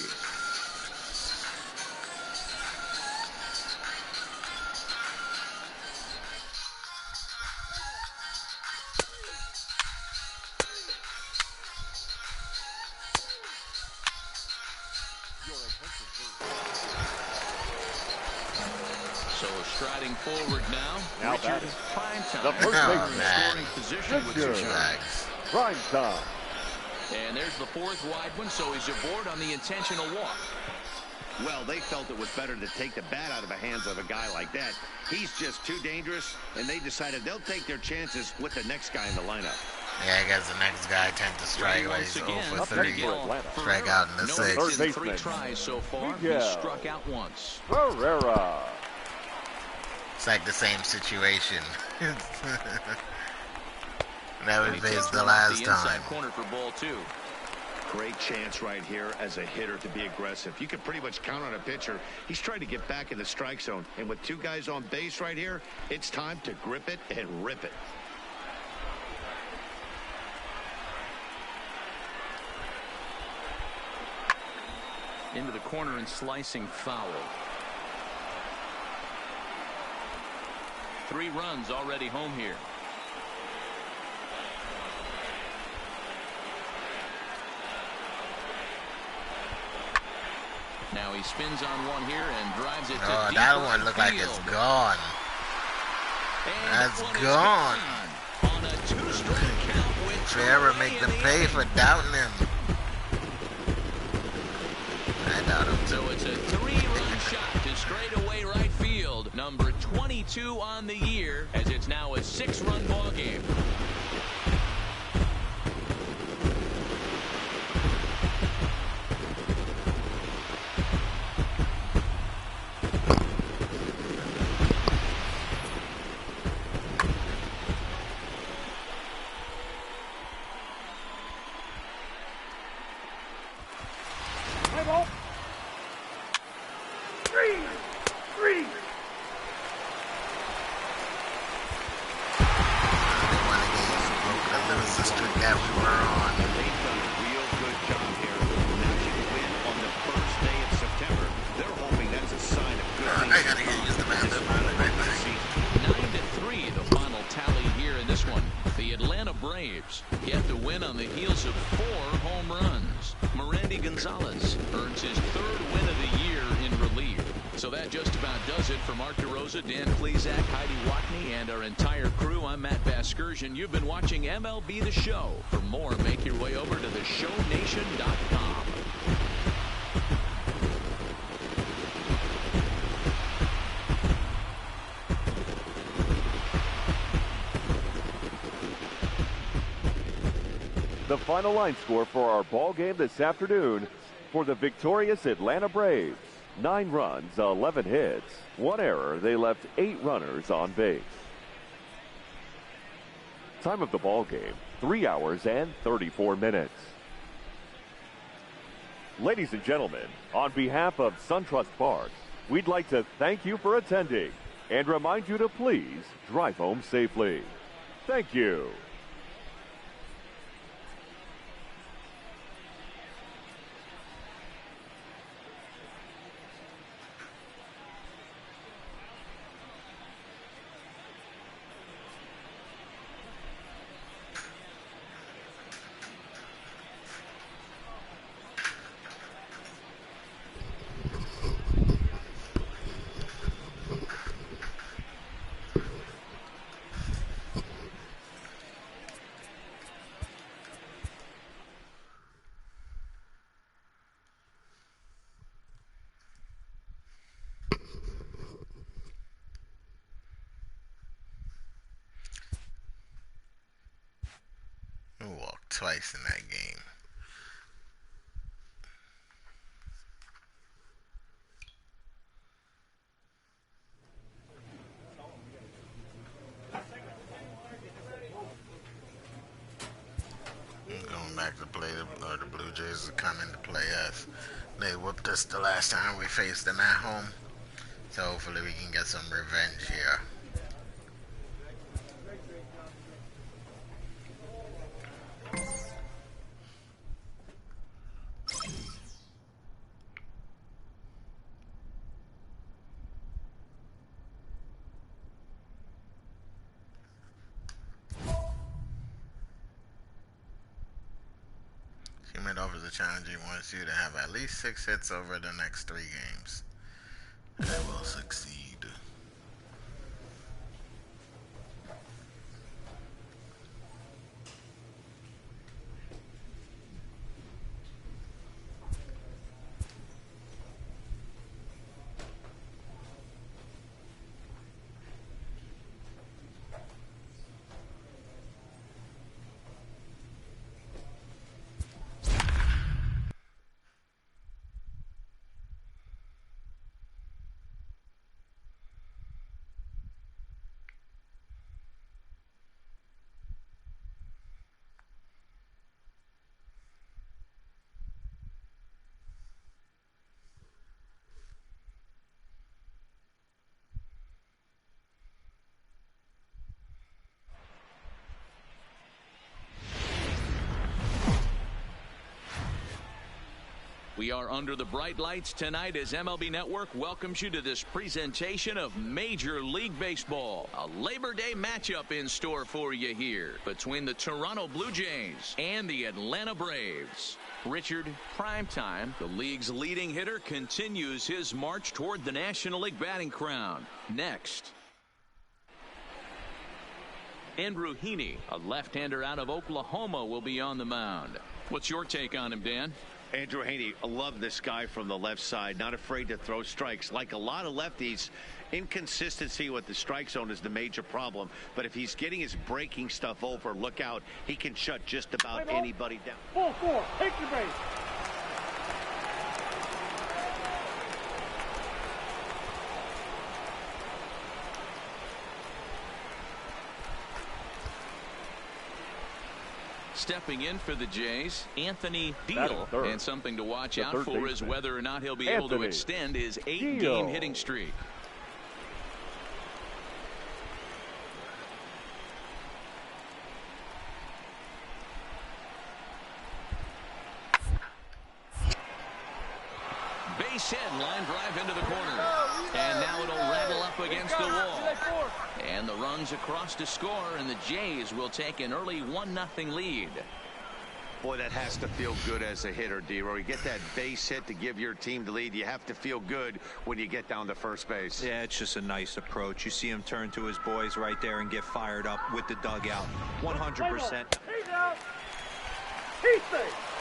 So striding forward now, Now Richard batting. Primetime. The first Oh, baseman, in man. scoring position with 2 Richard. strikes. prime time. And there's the 4th wide one, so he's aboard on the intentional walk. Well, they felt it was better to take the bat out of the hands of a guy like that. He's just too dangerous, and they decided they'll take their chances with the next guy in the lineup. Yeah, I guess the next guy tends to strike while he's 0 for Up 3. next for Atlanta. Strike out in the No 6th. hits Third in 3 baseman, tries so far. Miguel He struck out once. Ferreira. It's like the same situation that we He faced takes the one off last the time. inside corner for ball 2. Great chance right here as a hitter to be aggressive. You can pretty much count on a pitcher. He's trying to get back in the strike zone. And with 2 guys on base right here, it's time to grip it and rip it. Into the corner and slicing foul. 3 runs already home here. Now he spins on one here and drives it to Oh, deep that right one looked like it's field. gone. And That's that one is gone. On a 2-strike count with If they ever 2 make away them in the pay inning. for doubting him. I doubt him So too. it's a 3-run shot to straightaway right field. Number 22 on the year, as it's now a 6-run ball game. Play ball. 3. They want to get you broke the losing streak that we were on. They've done a real good job here. Matching the win on the first day of September. They're Braves get the win on the heels of 4 home runs. Merandy Gonzalez earns his 3rd win of the year in relief. So that just about does it for Mark DeRosa, Dan Plesac, Heidi Watney, and our entire crew. I'm Matt Vasgersian. You've been watching MLB The Show. For more, make your way over to theshownation.com. The final line score for our ball game this afternoon for the victorious Atlanta Braves. 9 runs, 11 hits, 1 error. They left 8 runners on base. Time of the ball game, 3 hours and 34 minutes. Ladies and gentlemen, on behalf of SunTrust Park, we'd like to thank you for attending and remind you to please drive home safely. Thank you. Walked twice in that game. Going back to play the Blue Jays are coming to play us. They whooped us the last time we faced them at home. So hopefully we can get some revenge here. Schmidt offers a challenge. He wants you to have at least 6 hits over the next 3 games. And I will succeed. We are under the bright lights tonight as MLB Network welcomes you to this presentation of Major League Baseball. A Labor Day matchup in store for you here between the Toronto Blue Jays and the Atlanta Braves. Richard, primetime, the league's leading hitter, continues his march toward the National League batting crown. Next, Andrew Heaney, a left-hander out of Oklahoma, will be on the mound. What's your take on him, Dan? Andrew Heaney, I love this guy from the left side, not afraid to throw strikes. Like a lot of lefties, inconsistency with the strike zone is the major problem. But if he's getting his breaking stuff over, look out, he can shut just about anybody down. Ball 4, take the base. Stepping in for the Jays, Anthony Deal. And something to watch out for is whether or not he'll be able to extend his 8-game hitting streak. Base hit, line drive into the corner. And now it'll rattle up up against the wall. And the runs across to score, and the Jays will take an early 1-0 lead. Boy, that has to feel good as a hitter, D-Roy. You get that base hit to give your team the lead. You have to feel good when you get down to first base. Yeah, it's just a nice approach. You see him turn to his boys right there and get fired up with the dugout. 100%. He's out. He's safe.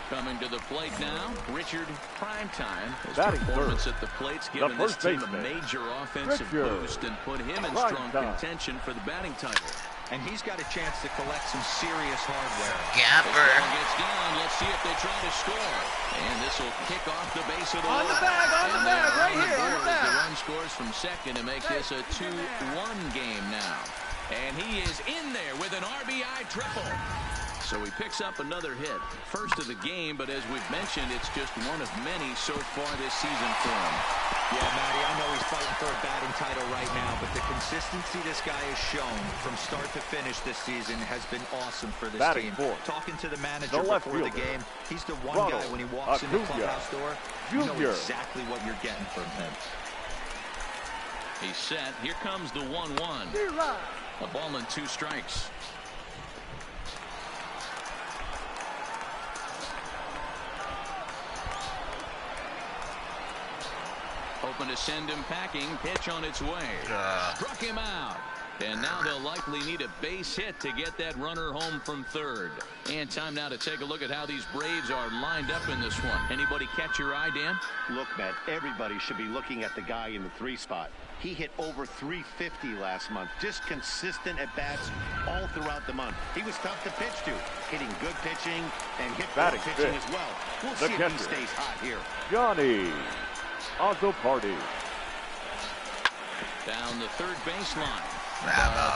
Coming to the plate now, Richard Primetime. His Batting performance third. at the plate's given this team a major offensive boost and put him in strong contention for the batting title. And he's got a chance to collect some serious hardware. Gapper gets down. Let's see if they try to score. And this will kick off the base of the On the bag, right here, on the bag. The run scores from second to make this a 2-1 game now. And he is in there with an RBI triple. So he picks up another hit. First of the game, but as we've mentioned, it's just one of many so far this season for him. Yeah, Matty, I know he's fighting for a batting title right now, but the consistency this guy has shown from start to finish this season has been awesome for this team. Talking to the manager before the game, he's the one guy when he walks in the clubhouse door, you know exactly what you're getting from him. He's set. Here comes the 1-1. A ball and 2 strikes. Open to send him packing. Pitch on its way. Struck him out. And now they'll likely need a base hit to get that runner home from third. And time now to take a look at how these Braves are lined up in this one. Anybody catch your eye, Dan? Look, Matt, everybody should be looking at the guy in the 3 spot. He hit over 350 last month. Just consistent at bats all throughout the month. He was tough to pitch to. Hitting good pitching and hit bad pitching as well. We'll see if he stays hot here. Johnny Azzopardi. Down the third baseline.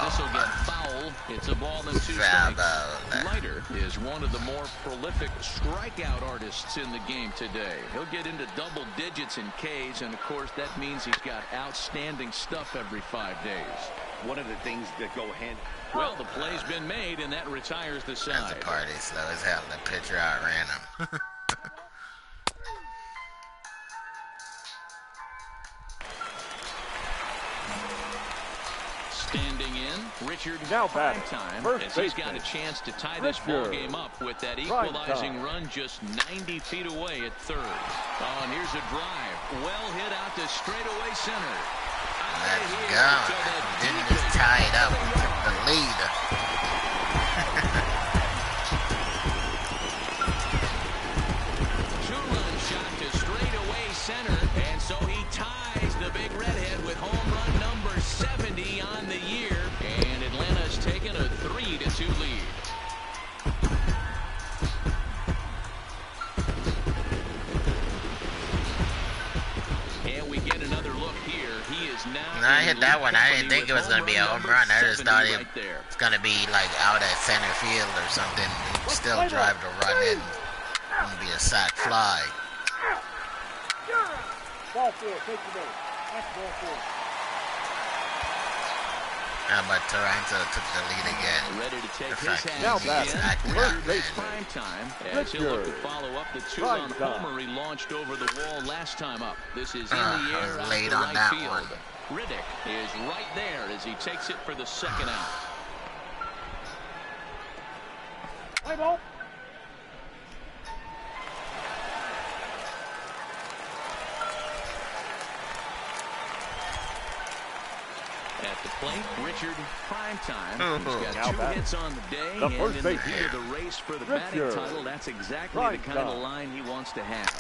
This will get foul. It's a ball and 2 strikes. Leiter is one of the more prolific strikeout artists in the game today. He'll get into double digits in Ks, and of course that means he's got outstanding stuff every 5 days. One of the things that go hand. Well, the play's been made, and that retires the side. Azzopardi slow as hell. The pitcher outran him. Standing in, Richard now Primetime, as he's got a chance to tie this ball game up with that equalizing run just 90 feet away at third. Oh, and here's a drive. Well hit out to straightaway center. Let's go. Didn't just tie it up. We took the lead. Two-run shot to straightaway center, and so he ties the big redhead with home run number 70 on the year, and Atlanta's taken a 3-2 lead. And we get another look here. He is now. No, I hit that one. I didn't think it was going to be a home run. I just thought it was going to be like out at center field or something. He'd still drive to run in. It's going to be a sac fly. Ball 4, take the base. That's ball 4. But Toronto took the lead again. Ready to take The his fact hands he's again. acting out, man. Primetime as he'll look to follow up the 2-run homer he launched over the wall last time up. This is in the air out late to on right that field. one. Riddick is right there as he takes it for the second out. Play ball. At the plate, Richard Primetime. He's got 2 hits on the day, and in the heat of the race for the batting title, that's exactly the kind of line he wants to have.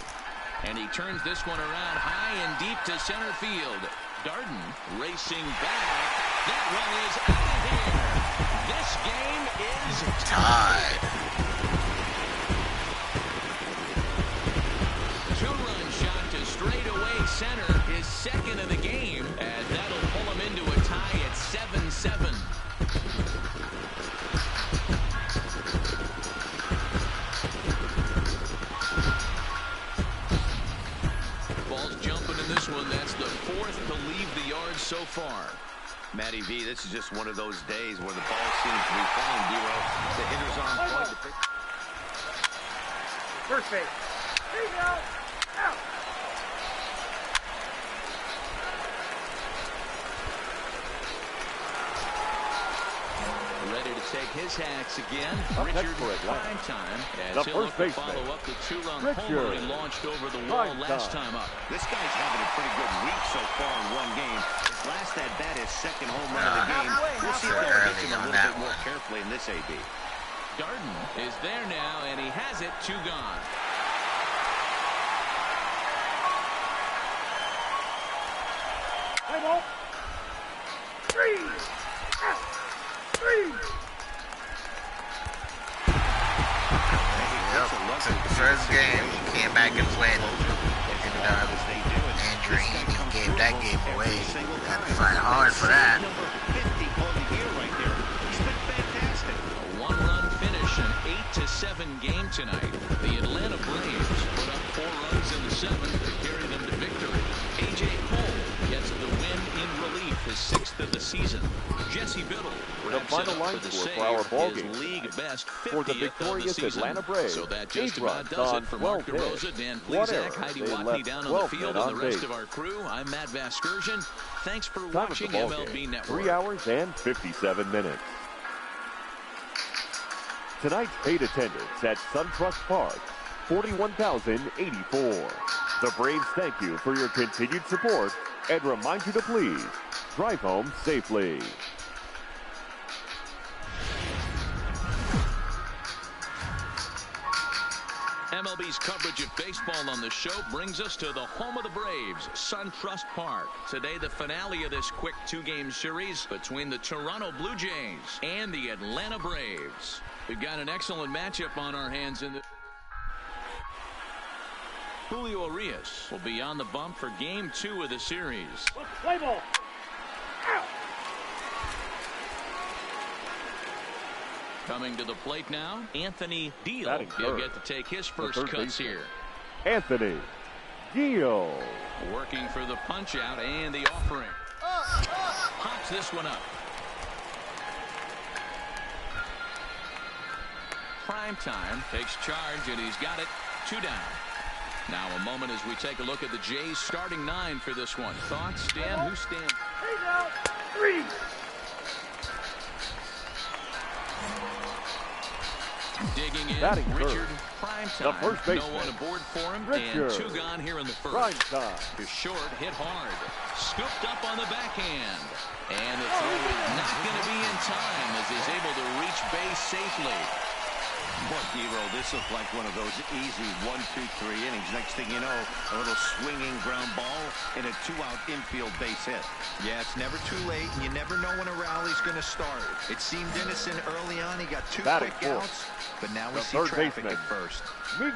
And he turns this one around high and deep to center field. Darden racing back. That one is out of here. This game is tied. 2-run shot to straightaway center, his second of the game, and that'll pull him into a tie at 7-7. fourth to leave the yard so far. Matty V, this is just one of those days where the ball seems to be flying, D-Row. The hitter's on point. First base. Here you go. Out. Ready to take his hacks again. Richard Primetime as he'll look to follow up the two-run homer he launched over the wall last time up. This guy's having a pretty good week so far in one game. His last at-bat is second home run of the game. We'll see if they'll pitch him a little bit more carefully in this AB. Darden is there now, and he has it. 2 gone. Play ball. 3. Out. 3. First game, came back and win. And Andrew Heaney gave that game away. Had to fight hard for that. A 1-run finish, an 8-7 game tonight. The Atlanta Braves put up 4 runs in the 7th to carry them to victory. A.J. Cole gets the win in relief, his 6th of the season. Jesse Biddle the final line score for our ball game league best for the victorious Atlanta Braves. So that just about does it for Mark DeRosa, Dan Plesac, Heidi Watney down on the field, and the rest of our crew. I'm Matt Vasgersian. Thanks for watching MLB Network. 3 hours and 57 minutes. Tonight's paid attendance at SunTrust Park, 41,084. The Braves thank you for your continued support and remind you to please drive home safely. MLB's coverage of baseball on the show brings us to the home of the Braves, SunTrust Park. Today, the finale of this quick 2-game series between the Toronto Blue Jays and the Atlanta Braves. We've got an excellent matchup on our hands in the... Julio Urias will be on the bump for Game 2 of the series. Play ball. Out. Coming to the plate now, Anthony Deal. He'll get to take his first cuts here. Anthony Deal. Working for the punch out and the offering. Pops this one up. Primetime takes charge, and he's got it. 2 down. Now a moment as we take a look at the Jays starting 9 for this one. Thoughts, Dan? Who stands? 3. Digging in, Richard Primetime. No one aboard for him, and 2 gone here in the first. Is short, hit hard. Scooped up on the backhand. And the throw is not going to be in time as he's able to reach base safely. Boy, D-Row, this looked like one of those easy 1, 2, 3 innings. Next thing you know, a little swinging ground ball and a 2-out infield base hit. Yeah, it's never too late, and you never know when a rally's going to start. It seemed innocent early on. He got 2 quick outs, but now we see traffic at first.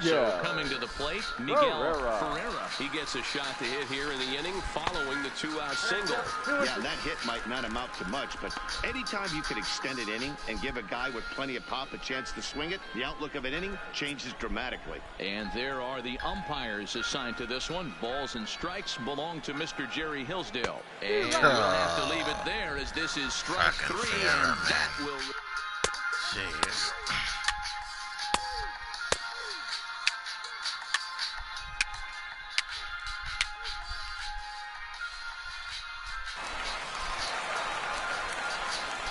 So coming to the plate, Miguel Ferreira. He gets a shot to hit here in the inning following the 2-out single. Yeah, that hit might not amount to much, but anytime you could extend an inning and give a guy with plenty of pop a chance to swing it, the outlook of an inning changes dramatically. And there are the umpires assigned to this one. Balls and strikes belong to Mr. Jerry Hillsdale. And we'll have to leave it there as this is strike 3, and that will... Jeez.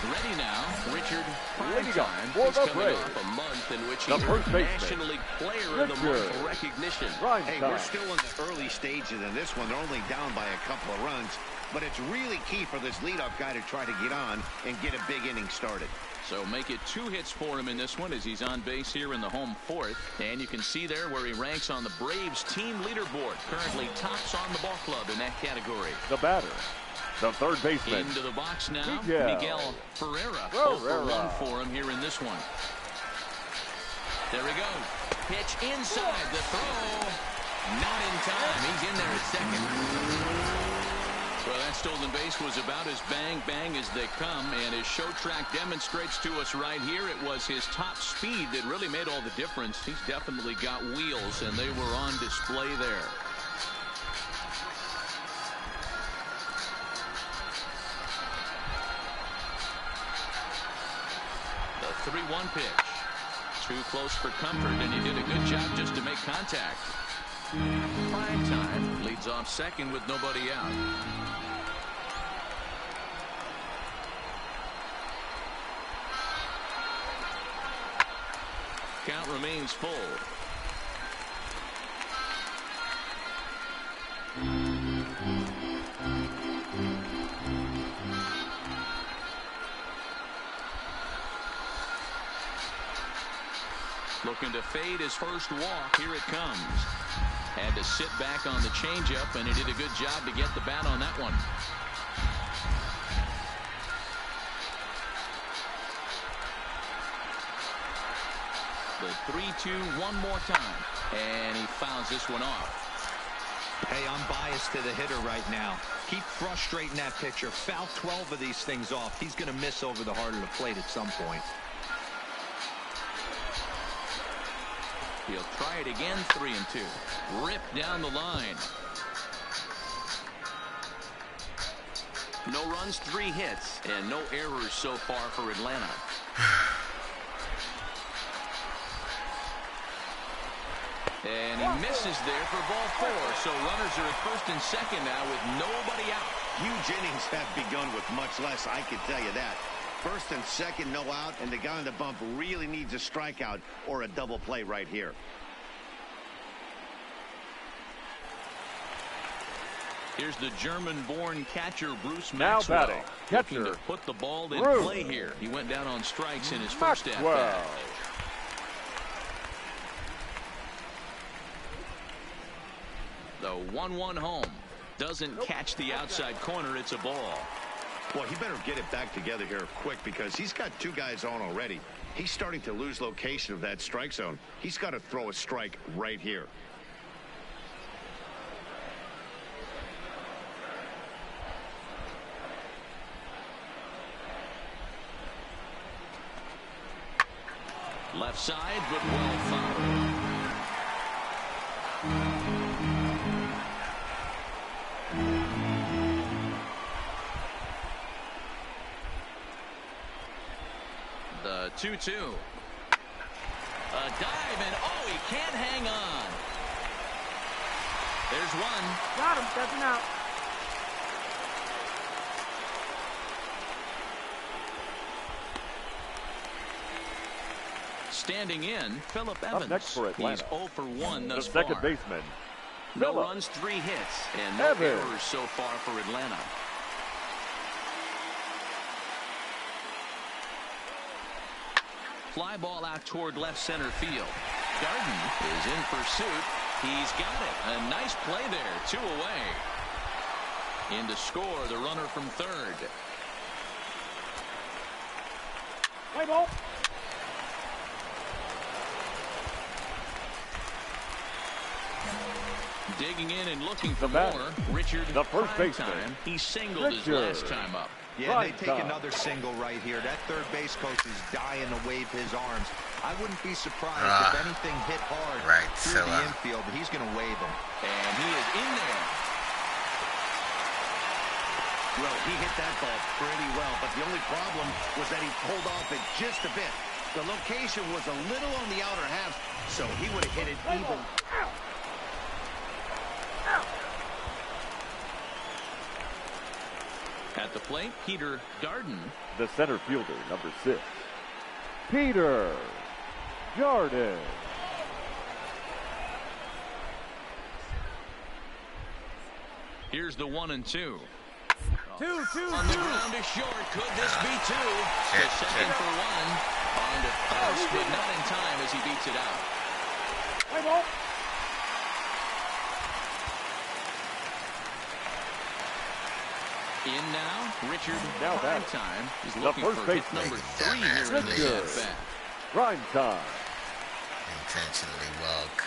Ready now, Richard Primetime. He's coming off a month in which he earned National League Player of the Month recognition. Hey, we're still in the early stages of this one. They're only down by a couple of runs, but it's really key for this leadoff guy to try to get on and get a big inning started. So make it 2 hits for him in this one as he's on base here in the home 4th. And you can see there where he ranks on the Braves team leaderboard. Currently tops on the ball club in that category. The batter, the third baseman. Into the box now, Miguel Ferreira. 0 for 1 for him here in this one. There we go. Pitch inside the throw. Not in time. He's in there at second. Well, that stolen base was about as bang-bang as they come, and his show track demonstrates to us right here it was his top speed that really made all the difference. He's definitely got wheels, and they were on display there. 3-1 pitch. Too close for comfort, and he did a good job just to make contact. Prime Time leads off second with nobody out. Count remains full. Looking to fade his first walk. Here it comes. Had to sit back on the changeup, and he did a good job to get the bat on that one. The 3-2 one more time, and he fouls this one off. Hey, I'm biased to the hitter right now. Keep frustrating that pitcher. Foul 12 of these things off. He's going to miss over the heart of the plate at some point. He'll try it again, 3-2. Ripped down the line. No runs, 3 hits, and no errors so far for Atlanta. And he misses there for ball 4. So runners are at first and second now with nobody out. Huge innings have begun with much less, I can tell you that. First and second, no out, and the guy on the bump really needs a strikeout or a double play right here. Here's the German-born catcher Bruce Now Maxwell. batting, catcher looking to put the ball in Bruce play here. He went down on strikes in his first at-bat. Maxwell. The 1-1 home. Doesn't catch the outside corner. It's a ball. Well, he better get it back together here quick because he's got 2 guys on already. He's starting to lose location of that strike zone. He's got to throw a strike right here. Left side, but well fouled. The 2-2. A dive, and oh, he can't hang on. There's one. Got him. That's an out. Standing in, Phillip Evans. Up next for Atlanta, he's 0 for 1 the thus far. second baseman, No Phillip runs, 3 hits, and no Evans. errors so far for Atlanta. Fly ball out toward left center field. Darden is in pursuit. He's got it. A nice play there. 2 away. In to score, the runner from third. Play ball. Digging in and looking for The more. Richard, the first prime baseman. time. He singled his Richard. last time up. Yeah, Right they take time. another single right here. That third base coach is dying to wave his arms. I wouldn't be surprised if anything hit hard Right, through the Silla. infield, but he's going to wave them. And he is in there. Well, he hit that ball pretty well, but the only problem was that he pulled off it just a bit. The location was a little on the outer half, so he would have hit it even. At the plate, Peter Darden. the center fielder, number 6, Peter Darden. Here's the 1-2. 2-2. On the ground is short. Could this be 2? Shit, To second shit. for 1. On to first, but not in time as he beats it out. Play ball. In now, Richard Now prime batting, time is the looking first for hit baseman, number 3 here in this Richard. at-bat. Prime time. Intentionally woke.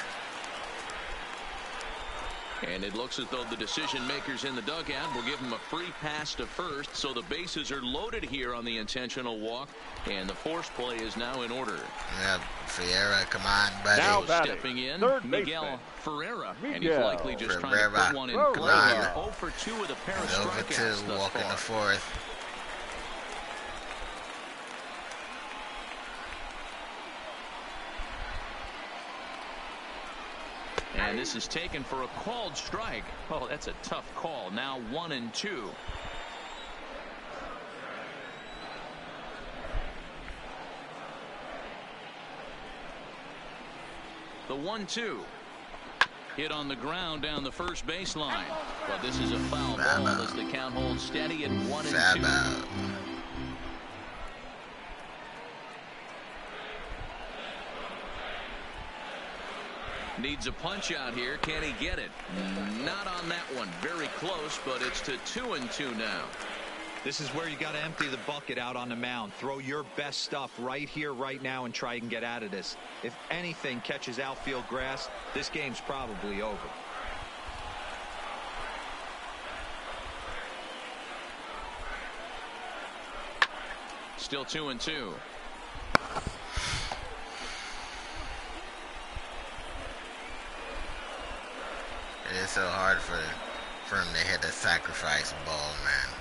And it looks as though the decision makers in the dugout will give him a free pass to first, so the bases are loaded here on the intentional walk, and the force play is now in order. Yep, Ferreira, come on, buddy. Now So batting, stepping in, third Miguel baseman, Ferreira, and he's Miguel likely just trying to Ferreira. put one in Ferreira. play here. 0 for 2 with a pair of Over strikeouts 2, thus walking far. the 4th. And this is taken for a called strike. Oh, that's a tough call. Now 1-2. The 1-2. Hit on the ground down the first baseline. But this is a foul ball as the count holds steady at 1-2. Needs a punch out here. Can he get it? Not on that one. Very close, but it's to 2-2 now. This is where you got to empty the bucket out on the mound. Throw your best stuff right here, right now, and try and get out of this. If anything catches outfield grass, this game's probably over. Still 2-2. It is so hard for him to hit a sacrifice ball, man.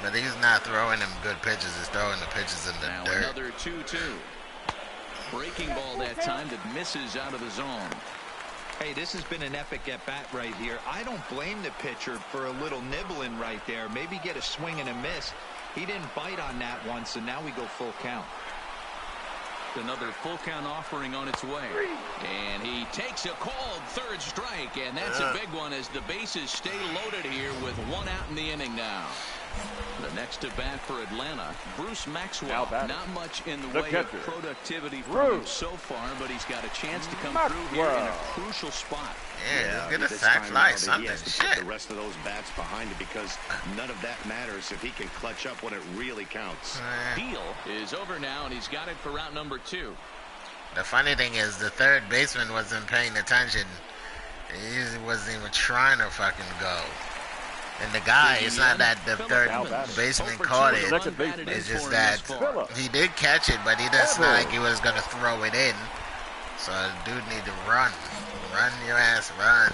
But he's not throwing them good pitches. He's throwing the pitches in the now dirt. Another 2-2. Breaking ball that time that misses out of the zone. Hey, this has been an epic at-bat right here. I don't blame the pitcher for a little nibbling right there. Maybe get a swing and a miss. He didn't bite on that one, so now we go full count. Another full count offering on its way. And he takes a called third strike, and that's a big one as the bases stay loaded here with one out in the inning now. The next to bat for Atlanta, Bruce Maxwell. Not much in the way of productivity from him so far, but he's got a chance to come through here in a crucial spot. Yeah, he's gonna sack fly something. He has to put the rest of those bats behind it because none of that matters if he can clutch up when it really counts. Deal is over now, and he's got it for route number 2. The funny thing is, the third baseman wasn't paying attention. He wasn't even trying to fucking go. And the guy, it's not that the third baseman caught it. It's just that he did catch it, but he doesn't like he was going to throw it in. So the dude need to run. Run your ass, run.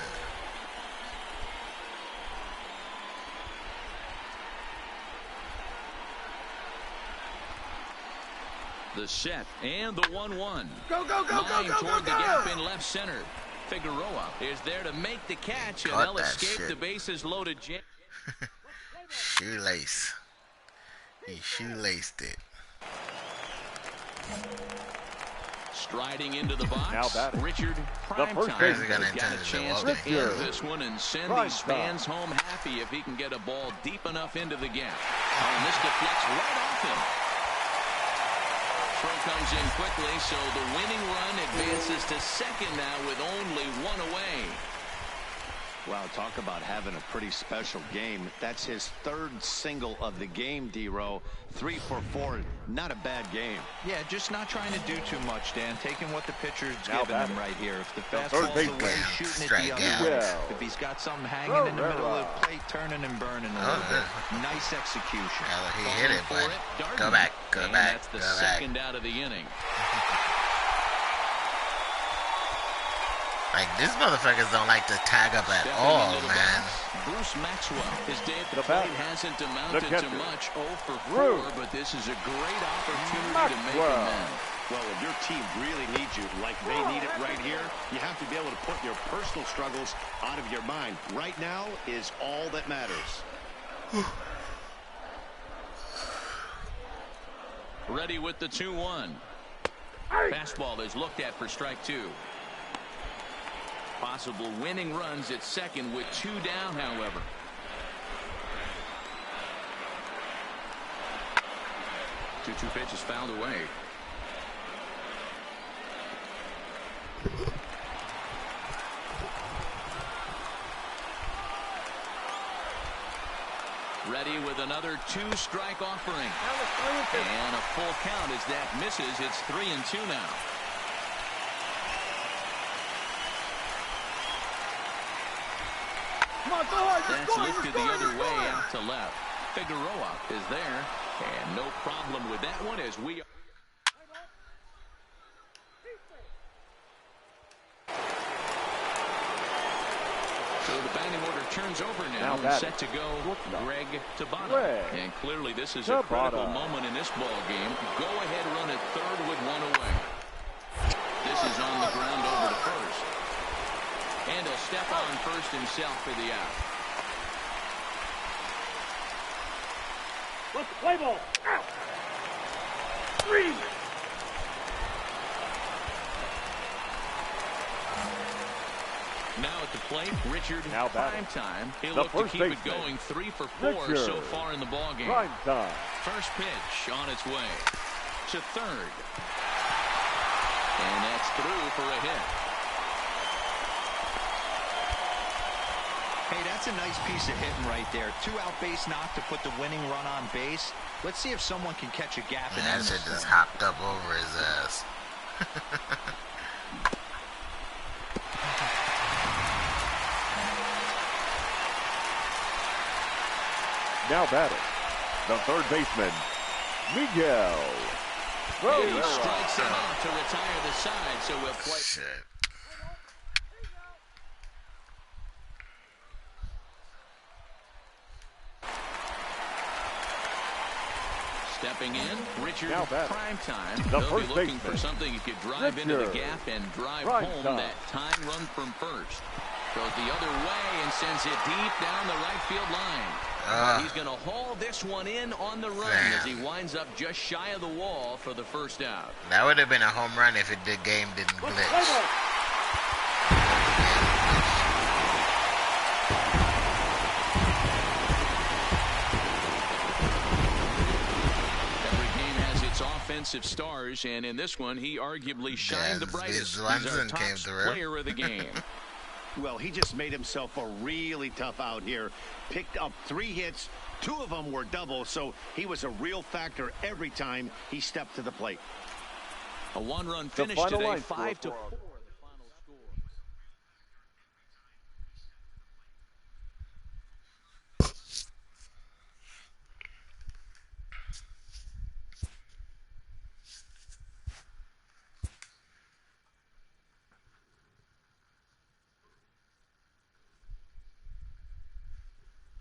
The set and the 1-1. Go, go, go, Line go, go, toward go, the gap go. in left center. Figueroa is there to make the catch, and Caught they'll that escape shit. the bases loaded. Shoelace. He shoelaced it. Striding into the box, Richard first Primetime baseman got a chance to Richard end this one and send these fans home happy if he can get a ball deep enough into the gap. And this deflects right off him. Throw comes in quickly, so the winning run advances to second now with only one away. Wow, talk about having a pretty special game. That's his third single of the game, D-Row. 3 for 4, not a bad game. Yeah, just not trying to do too much, Dan. Taking what the pitcher's giving him right here. If the fastball's away, shooting it the other way. If he's got something hanging in the middle of the plate, turning and burning a little bit. Nice execution. He hit it, but go back, go back, That's the go back. second out of the inning. Like, these motherfuckers don't like to tag up at all, man. Bruce Maxwell, his day at the plate hasn't amounted to much. 0 for 4, but this is a great opportunity to make amends. Well, if your team really needs you like they need it right here, you have to be able to put your personal struggles out of your mind. Right now is all that matters. Ready with the 2-1. Fastball is looked at for strike 2. Possible winning runs at second with 2 down, however. Two pitches fouled away. Ready with another 2-strike offering. And a full count as that misses. It's 3-2 now. That's lifted the other way out to left. Figueroa is there, and no problem with that one as we. So the batting order turns over now and set to go Greg Tabata. And clearly this is a critical moment in this ball game. Go-ahead run at third with one away. This is on the ground over to first. And he'll step on first himself for the out. Let's play ball. Out. 3. Now at the plate, Richard Primetime. He'll look to keep it going 3 for 4 so far in the ballgame. First pitch on its way to third. And that's through for a hit. Hey, that's a nice piece of hitting right there. 2-out base knock to put the winning run on base. Let's see if someone can catch a gap. And that shit just hopped up over his ass. Now batting, the third baseman, Miguel. He strikes him out to retire the side, so we'll play. Shit. Stepping in, Richard Primetime. The They'll first be looking baseman, for something he could drive into the gap and drive home that tying run from first. Goes the other way and sends it deep down the right field line. He's going to haul this one in on the run as he winds up just shy of the wall for the first out. That would have been a home run if the game didn't glitch. Offensive stars, and in this one he arguably shined the brightest. He's our top player of the game. Well, he just made himself a really tough out here. Picked up 3 hits, 2 of them were doubles, so he was a real factor every time he stepped to the plate. A 1-run finish today, 5-4.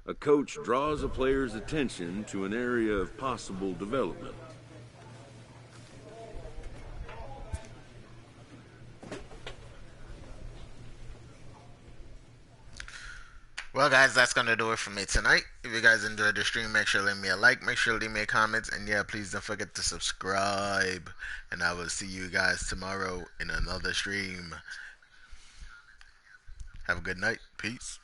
A coach draws a player's attention to an area of possible development. Well, guys, that's going to do it for me tonight. If you guys enjoyed the stream, make sure to leave me a like. Make sure to leave me a comment. And, yeah, please don't forget to subscribe. And I will see you guys tomorrow in another stream. Have a good night. Peace.